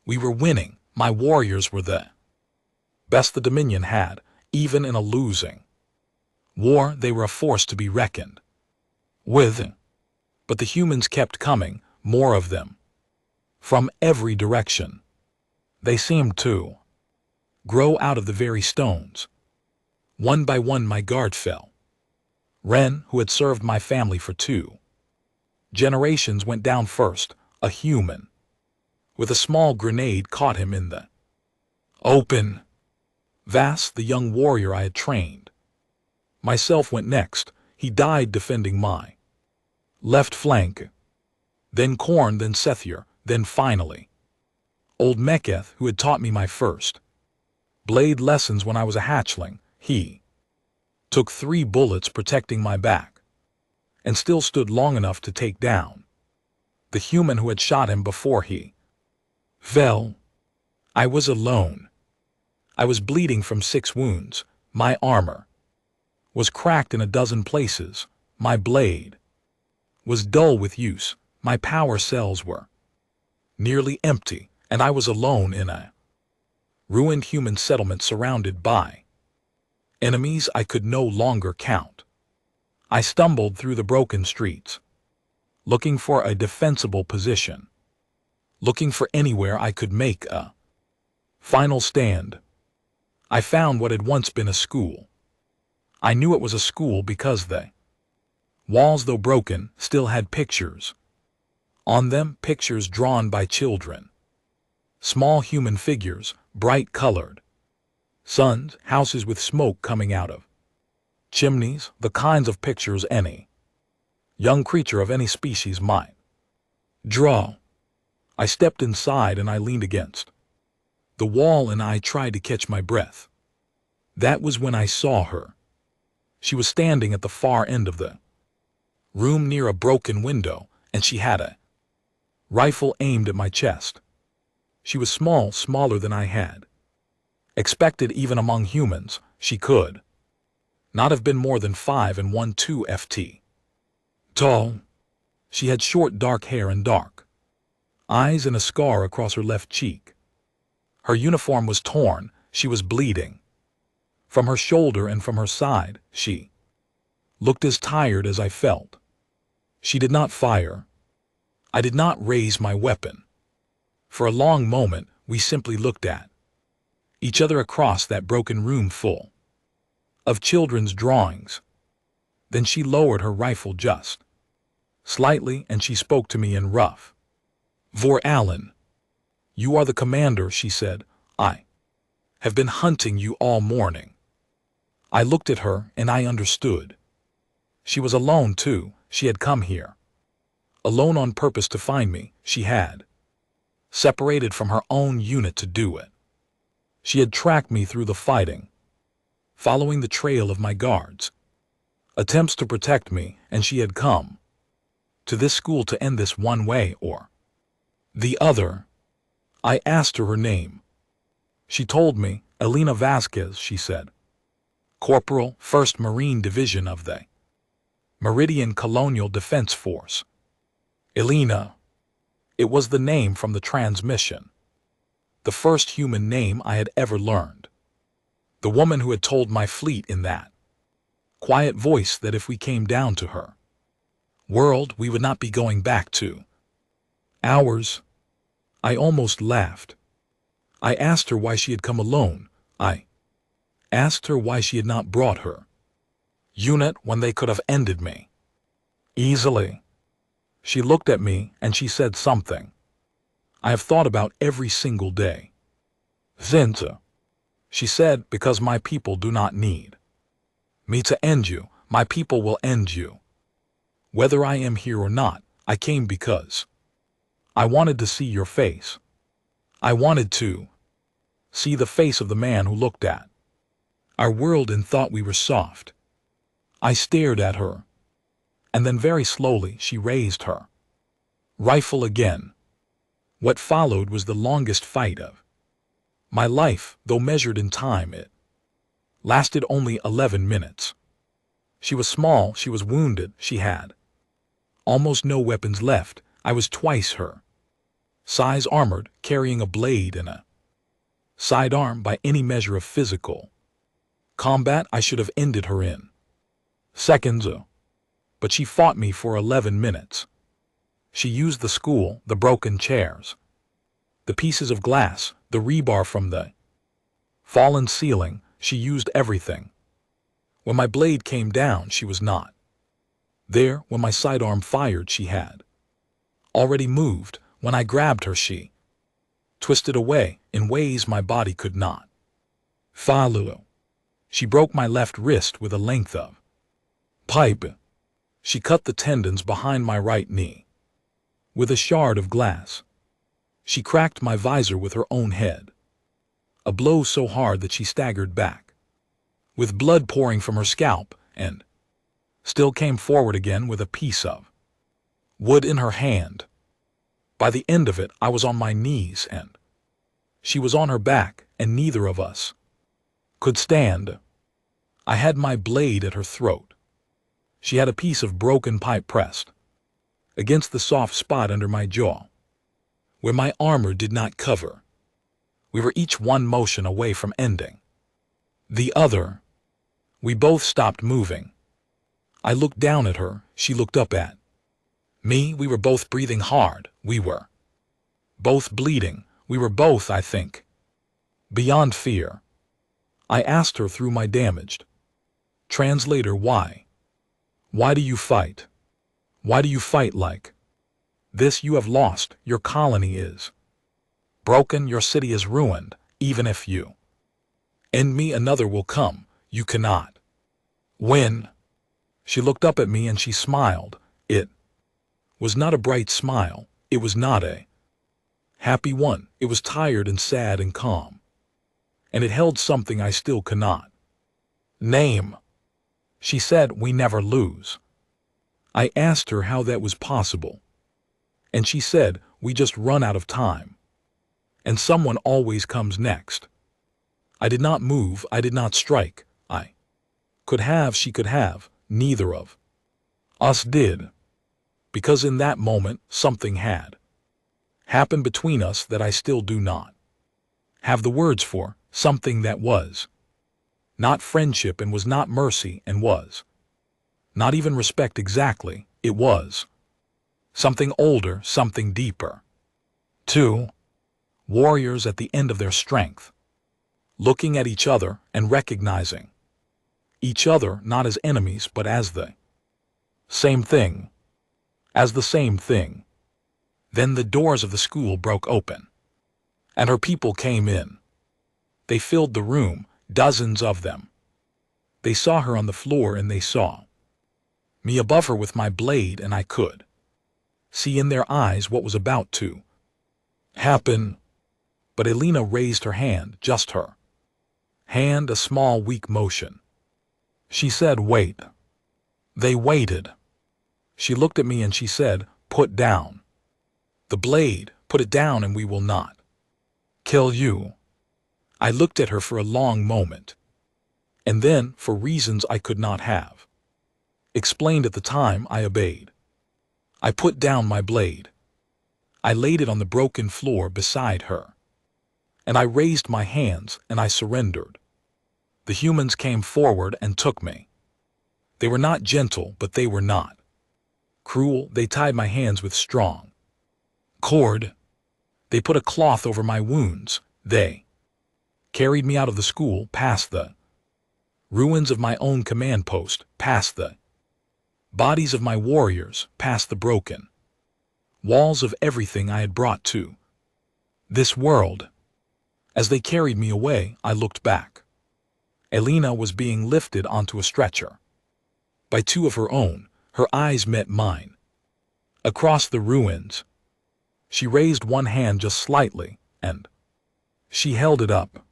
we were winning. My warriors were the best the Dominion had. Even in a losing war, they were a force to be reckoned with. But the humans kept coming, more of them, from every direction. They seemed to grow out of the very stones. One by one my guard fell. Ren, who had served my family for 2 generations, went down first. A human with a small grenade caught him in the open. Vass, the young warrior I had trained myself, went next. He died defending my left flank. Then Korn, then Sethier, then finally old Meketh, who had taught me my first blade lessons when I was a hatchling. He took 3 bullets protecting my back and still stood long enough to take down the human who had shot him before he fell. I was alone. I was bleeding from 6 wounds. My armor was cracked in a dozen places. My blade was dull with use. My power cells were nearly empty, and I was alone in a ruined human settlement surrounded by enemies I could no longer count. I stumbled through the broken streets, looking for a defensible position, looking for anywhere I could make a final stand. I found what had once been a school. I knew it was a school because the walls, though broken, still had pictures on them, pictures drawn by children. Small human figures, bright colored. Suns, houses with smoke coming out of chimneys, the kinds of pictures any young creature of any species might draw. I stepped inside and I leaned against the wall and I tried to catch my breath. That was when I saw her. She was standing at the far end of the room near a broken window, and she had a rifle aimed at my chest. She was small, smaller than I had expected. Even among humans, she could not have been more than 5 and 1/2 ft tall. She had short dark hair and dark eyes and a scar across her left cheek. Her uniform was torn. She was bleeding from her shoulder and from her side. She looked as tired as I felt. She did not fire. I did not raise my weapon. For a long moment, we simply looked at each other across that broken room full of children's drawings. Then she lowered her rifle just slightly and she spoke to me in rough. "Vor Allen, you are the commander," she said. "I have been hunting you all morning." I looked at her and I understood. She was alone too. She had come here alone on purpose to find me. She had separated from her own unit to do it. She had tracked me through the fighting, following the trail of my guards' attempts to protect me, and she had come to this school to end this one way or the other. I asked her name. She told me. "Elena Vasquez," she said. "Corporal, 1st Marine Division of the Meridian Colonial Defense Force." Elena. It was the name from the transmission. The first human name I had ever learned. The woman who had told my fleet in that quiet voice that if we came down to her world, we would not be going back to ours. I almost laughed. I asked her why she had come alone. I asked her why she had not brought her unit when they could have ended me easily. She looked at me and she said something I have thought about every single day. "Zinta," she said, "because my people do not need me to end you. My people will end you. Whether I am here or not, I came because I wanted to see your face. I wanted to see the face of the man who looked at our world and thought we were soft." I stared at her, and then very slowly she raised her rifle again. What followed was the longest fight of my life, though measured in time it lasted only 11 minutes. She was small, she was wounded, she had almost no weapons left. I was twice her size, armored, carrying a blade and a sidearm. By any measure of physical combat, I should have ended her in seconds. But she fought me for 11 minutes. She used the school, the broken chairs, the pieces of glass, the rebar from the fallen ceiling. She used everything. When my blade came down, she was not there. When my sidearm fired, she had already moved. When I grabbed her, she twisted away in ways my body could not follow. She broke my left wrist with a length of pipe. She cut the tendons behind my right knee with a shard of glass. She cracked my visor with her own head, a blow so hard that she staggered back, with blood pouring from her scalp, and still came forward again with a piece of wood in her hand. By the end of it, I was on my knees, and she was on her back, and neither of us could stand. I had my blade at her throat. She had a piece of broken pipe pressed against the soft spot under my jaw, where my armor did not cover. We were each one motion away from ending the other. We both stopped moving. I looked down at her, she looked up at me. We were both breathing hard. We were both bleeding. We were both, I think, beyond fear. I asked her through my damaged translator, why? Why do you fight? Why do you fight like this? You have lost. Your colony is broken. Your city is ruined. Even if you end me, another will come. You cannot win. She looked up at me and she smiled. It was not a bright smile. It was not a happy one. It was tired and sad and calm. And it held something I still cannot name. She said, "We never lose." I asked her how that was possible. And she said, "We just run out of time. And someone always comes next." I did not move. I did not strike. I could have, she could have, neither of us did. Because in that moment, something had happened between us that I still do not have the words for. Something that was not friendship and was not mercy and was not even respect exactly. It was Something older, something deeper. 2. Warriors at the end of their strength, looking at each other and recognizing each other not as enemies but as the same thing, as the same thing. Then the doors of the school broke open, and her people came in. They filled the room, dozens of them. They saw her on the floor and they saw me above her with my blade, and I could see in their eyes what was about to happen. But Elena raised her hand, just her hand, a small weak motion. She said, "Wait." They waited. She looked at me and she said, "Put down the blade, put it down, and we will not kill you." I looked at her for a long moment, and then, for reasons I could not have explained at the time, I obeyed. I put down my blade. I laid it on the broken floor beside her, and I raised my hands and I surrendered. The humans came forward and took me. They were not gentle, but they were not cruel. They tied my hands with strong cord. They put a cloth over my wounds. They carried me out of the school, past the ruins of my own command post, past the bodies of my warriors, past the broken walls of everything I had brought to this world. As they carried me away, I looked back. Elena was being lifted onto a stretcher by two of her own. Her eyes met mine. Across the ruins, she raised one hand just slightly, and she held it up.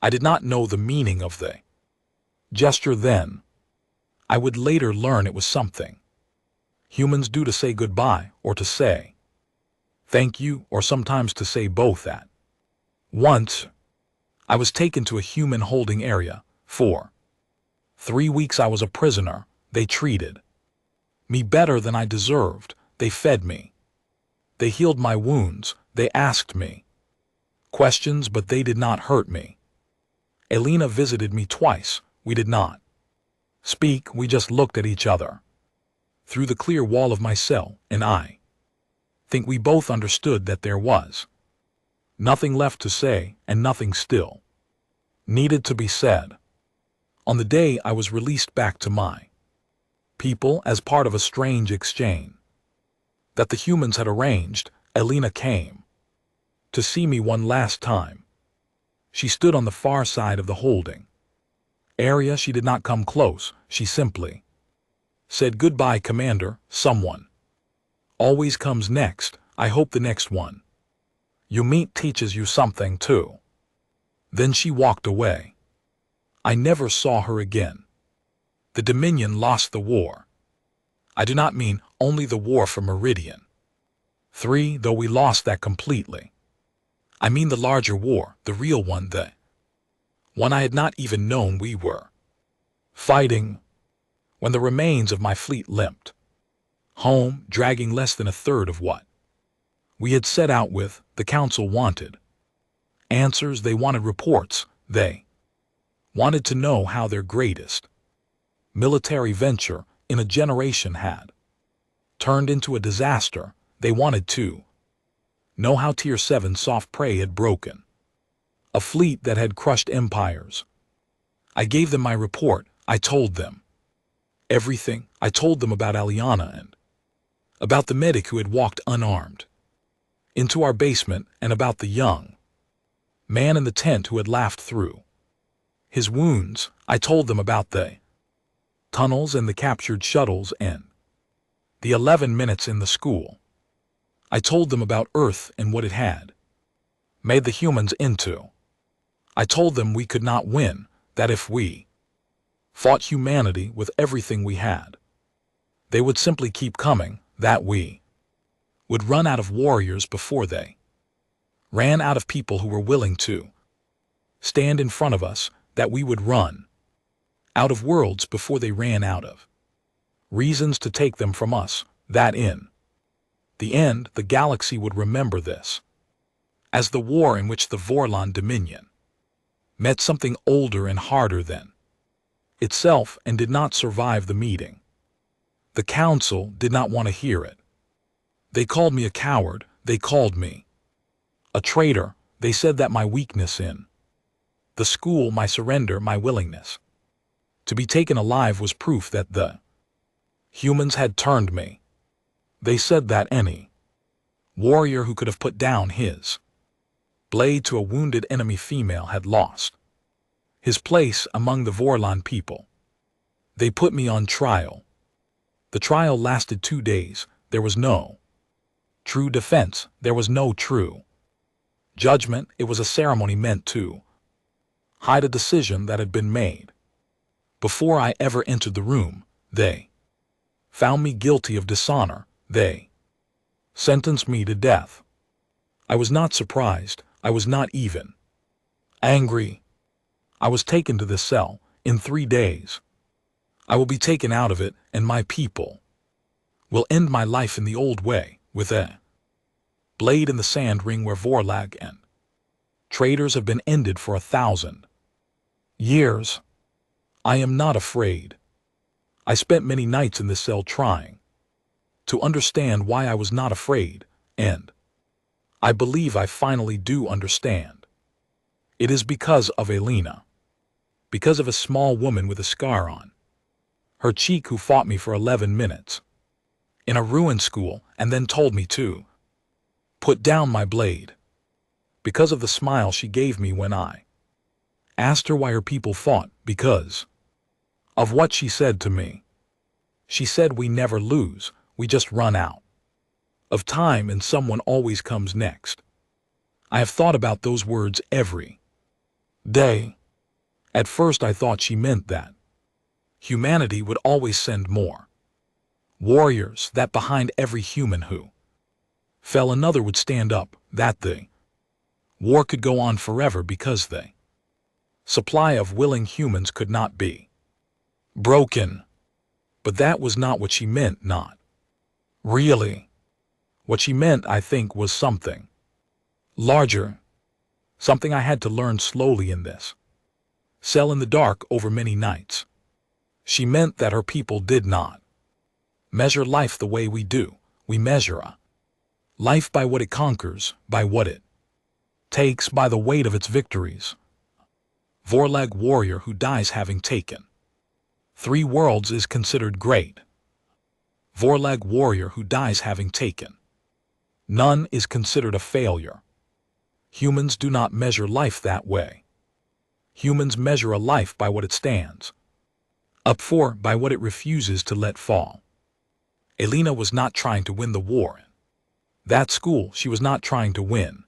I did not know the meaning of the gesture then. I would later learn it was something humans do to say goodbye, or to say thank you, or sometimes to say both at once. I was taken to a human holding area. For 3 weeks I was a prisoner. They treated me better than I deserved. They fed me. They healed my wounds. They asked me questions, but they did not hurt me. Elena visited me twice. We did not speak, we just looked at each other through the clear wall of my cell, and I think we both understood that there was nothing left to say, and nothing still needed to be said. On the day I was released back to my people as part of a strange exchange that the humans had arranged, Elena came to see me one last time. She stood on the far side of the holding area. She did not come close. She simply said, "Goodbye, Commander. Someone always comes next. I hope the next one you meet teaches you something too." Then she walked away. I never saw her again. The Dominion lost the war. I do not mean only the war for Meridian 3, though we lost that completely. I mean the larger war, the real one, the one I had not even known we were fighting. When the remains of my fleet limped home, dragging less than a third of what we had set out with, the Council wanted answers. They wanted reports. They wanted to know how their greatest military venture in a generation had turned into a disaster. They wanted to know how Tier 7 soft prey had broken a fleet that had crushed empires. I gave them my report. I told them everything. I told them about Aliana and about the medic who had walked unarmed into our basement, and about the young man in the tent who had laughed through his wounds. I told them about the tunnels and the captured shuttles and the 11 minutes in the school. I told them about Earth and what it had made the humans into. I told them we could not win, that if we fought humanity with everything we had, they would simply keep coming, that we would run out of warriors before they ran out of people who were willing to stand in front of us, that we would run out of worlds before they ran out of reasons to take them from us, that in the end the galaxy would remember this as the war in which the Vorlon Dominion met something older and harder than itself and did not survive the meeting. The Council did not want to hear it. They called me a coward, they called me a traitor, they said that my weakness in the school, my surrender, my willingness to be taken alive was proof that the humans had turned me. They said that any warrior who could have put down his blade to a wounded enemy female had lost his place among the Vorlon people. They put me on trial. The trial lasted 2 days. There was no true defense. There was no true judgment. It was a ceremony meant to hide a decision that had been made. Before I ever entered the room, they found me guilty of dishonor. They sentenced me to death. I was not surprised. I was not even angry. I was taken to this cell. In 3 days, I will be taken out of it, and my people will end my life in the old way, with a blade in the sand ring where Vorlag and traitors have been ended for 1,000 years. I am not afraid. I spent many nights in this cell trying to understand why I was not afraid, and I believe I finally do understand. It is because of Elena. Because of a small woman with a scar on her cheek who fought me for 11 minutes in a ruined school and then told me to put down my blade. Because of the smile she gave me when I asked her why her people fought. Because of what she said to me. She said we never lose, we just run out of time and someone always comes next. I have thought about those words every day. At first I thought she meant that humanity would always send more warriors, that behind every human who fell another would stand up, that the war could go on forever because the supply of willing humans could not be broken. But that was not what she meant, not really. What she meant, I think, was something larger, something I had to learn slowly in this cell in the dark over many nights. She meant that her people did not measure life the way we do. We measure a life by what it conquers, by what it takes, by the weight of its victories. Vorlag warrior who dies having taken 3 worlds is considered great. Vorlag warrior who dies having taken none is considered a failure. Humans do not measure life that way. Humans measure a life by what it stands up for, by what it refuses to let fall. Elena was not trying to win the war. That school, she was not trying to win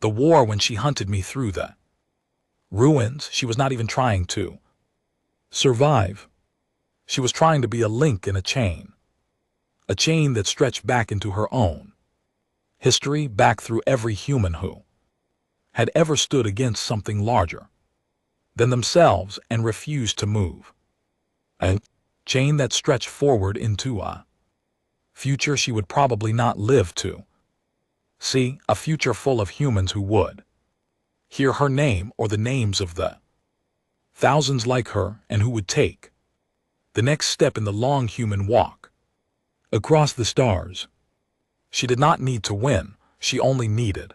the war when she hunted me through the ruins. She was not even trying to survive. She was trying to be a link in a chain that stretched back into her own history, back through every human who had ever stood against something larger than themselves and refused to move. A chain that stretched forward into a future she would probably not live to see, a future full of humans who would hear her name or the names of the thousands like her, and who would take the next step in the long human walk across the stars. She did not need to win, she only needed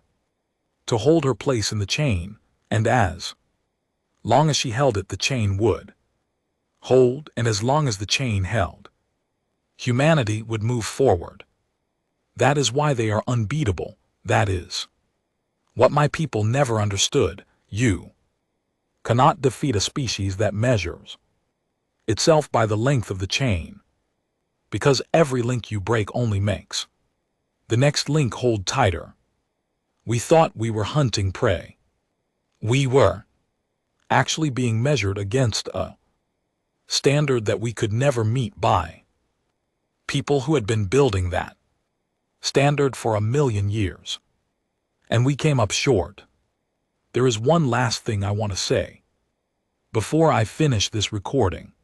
to hold her place in the chain, and as long as she held it, the chain would hold, and as long as the chain held, humanity would move forward. That is why they are unbeatable. That is what my people never understood. You cannot defeat a species that measures itself by the length of the chain, because every link you break only makes the next link hold tighter. We thought we were hunting prey. We were actually being measured against a standard that we could never meet by people who had been building that standard for 1,000,000 years. And we came up short. There is one last thing I want to say before I finish this recording.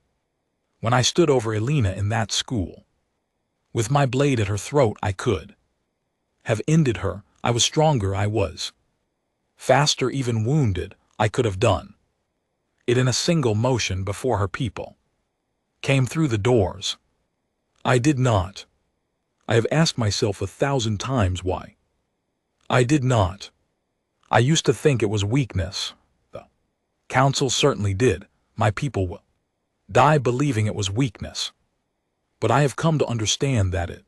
When I stood over Elena in that school, with my blade at her throat, I could have ended her. I was stronger, I was faster, even wounded. I could have done it in a single motion before her people came through the doors. I did not. I have asked myself 1,000 times why. I did not. I used to think it was weakness. The council certainly did. My people will die believing it was weakness. But I have come to understand that it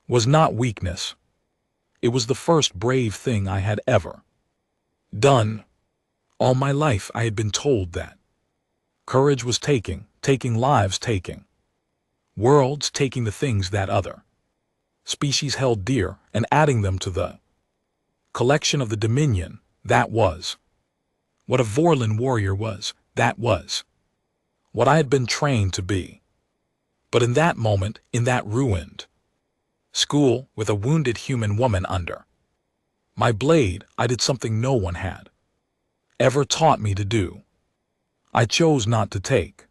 was not weakness. It was the first brave thing I had ever done. All my life I had been told that courage was taking lives, taking worlds, taking the things that other species held dear and adding them to the collection of the dominion. That was what a Vorlon warrior was. That was what I had been trained to be. But in that moment, in that ruined school with a wounded human woman under my blade, I did something no one had ever taught me to do. I chose not to take.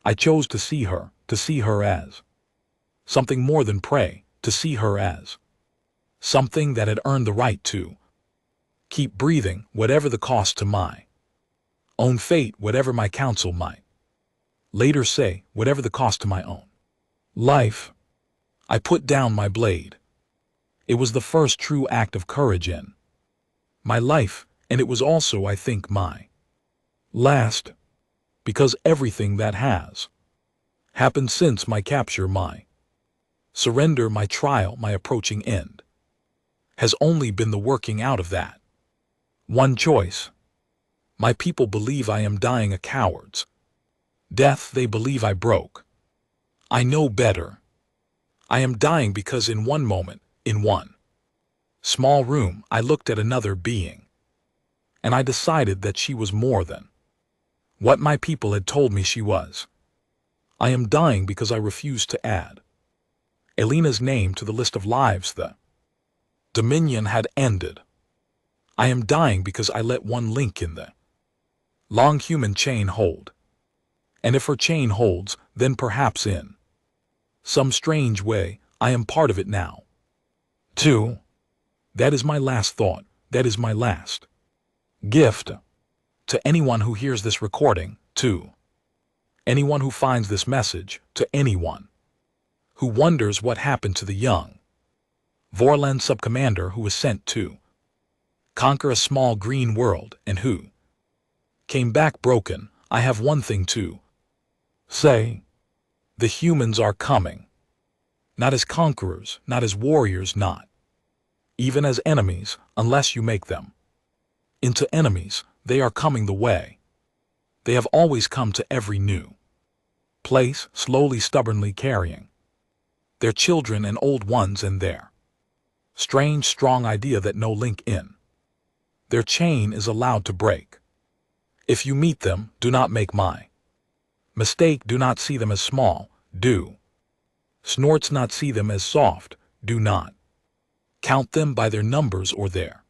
I chose to see her as something more than prey, to see her as something that had earned the right to keep breathing, whatever the cost to my own fate, whatever my counsel might later say, whatever the cost to my own life. I put down my blade. It was the first true act of courage in my life, and it was also, I think, my last, because everything that has happened since my capture, my surrender, my trial, my approaching end, has only been the working out of that one choice. My people believe I am dying a coward's death. They believe I broke. I know better. I am dying because in one moment, in one small room, I looked at another being, and I decided that she was more than what my people had told me she was. I am dying because I refused to add Elena's name to the list of lives the Dominion had ended. I am dying because I let one link in the long human chain hold. And if her chain holds, then perhaps in some strange way, I am part of it now. 2. That is my last thought. That is my last gift to anyone who hears this recording, to anyone who finds this message, to anyone who wonders what happened to the young Vorlon subcommander who was sent to conquer a small green world and who came back broken. I have one thing to say. The humans are coming. Not as conquerors, not as warriors, not even as enemies, unless you make them into enemies. They are coming the way they have always come to every new place, slowly, stubbornly carrying their children and old ones and their strange, strong idea that no link in their chain is allowed to break. If you meet them, do not make my mistake. Do not see them as small. Do snorts not see them as soft. Do not count them by their numbers or their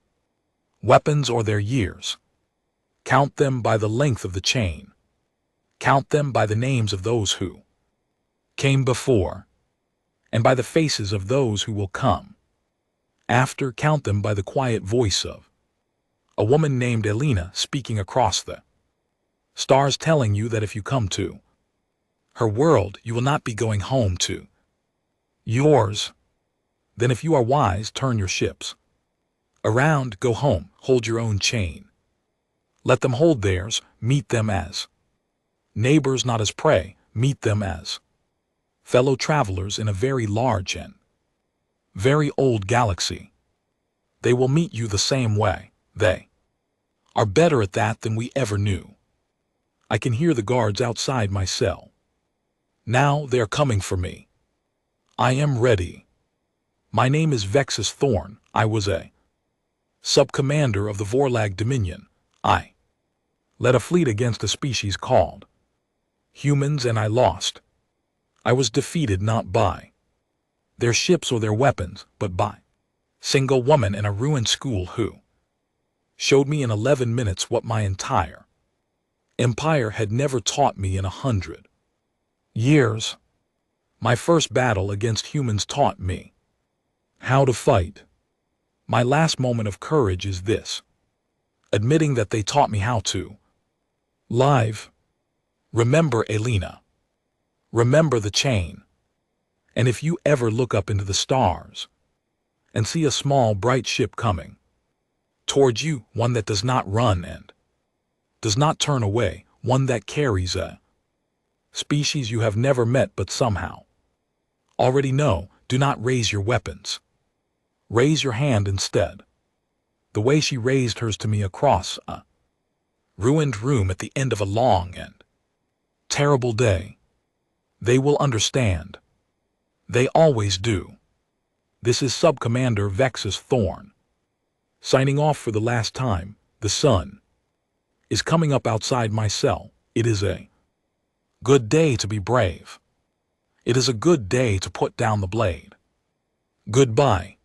weapons or their years. Count them by the length of the chain. Count them by the names of those who came before, and by the faces of those who will come after. Count them by the quiet voice of a woman named Elena speaking across the stars, telling you that if you come to her world, you will not be going home to yours. Then if you are wise, turn your ships around, go home, hold your own chain. Let them hold theirs, meet them as neighbors, not as prey, meet them as fellow travelers in a very large and very old galaxy. They will meet you the same way. They are better at that than we ever knew. I can hear the guards outside my cell. Now they are coming for me. I am ready. My name is Vexus Thorn. I was a sub-commander of the Vorlag Dominion. I led a fleet against a species called humans, and I lost. I was defeated not by their ships or their weapons, but by single woman in a ruined school who showed me in 11 minutes what my entire empire had never taught me in 100 years. My first battle against humans taught me how to fight. My last moment of courage is this, admitting that they taught me how to live. Remember Elena. Remember the chain. And if you ever look up into the stars and see a small, bright ship coming towards you, one that does not run and does not turn away, one that carries a species you have never met but somehow already know, do not raise your weapons. Raise your hand instead. The way she raised hers to me across a ruined room at the end of a long and terrible day. They will understand. They always do. This is Sub-Commander Vexus Thorn, signing off for the last time. The sun is coming up outside my cell. It is a good day to be brave. It is a good day to put down the blade. Goodbye.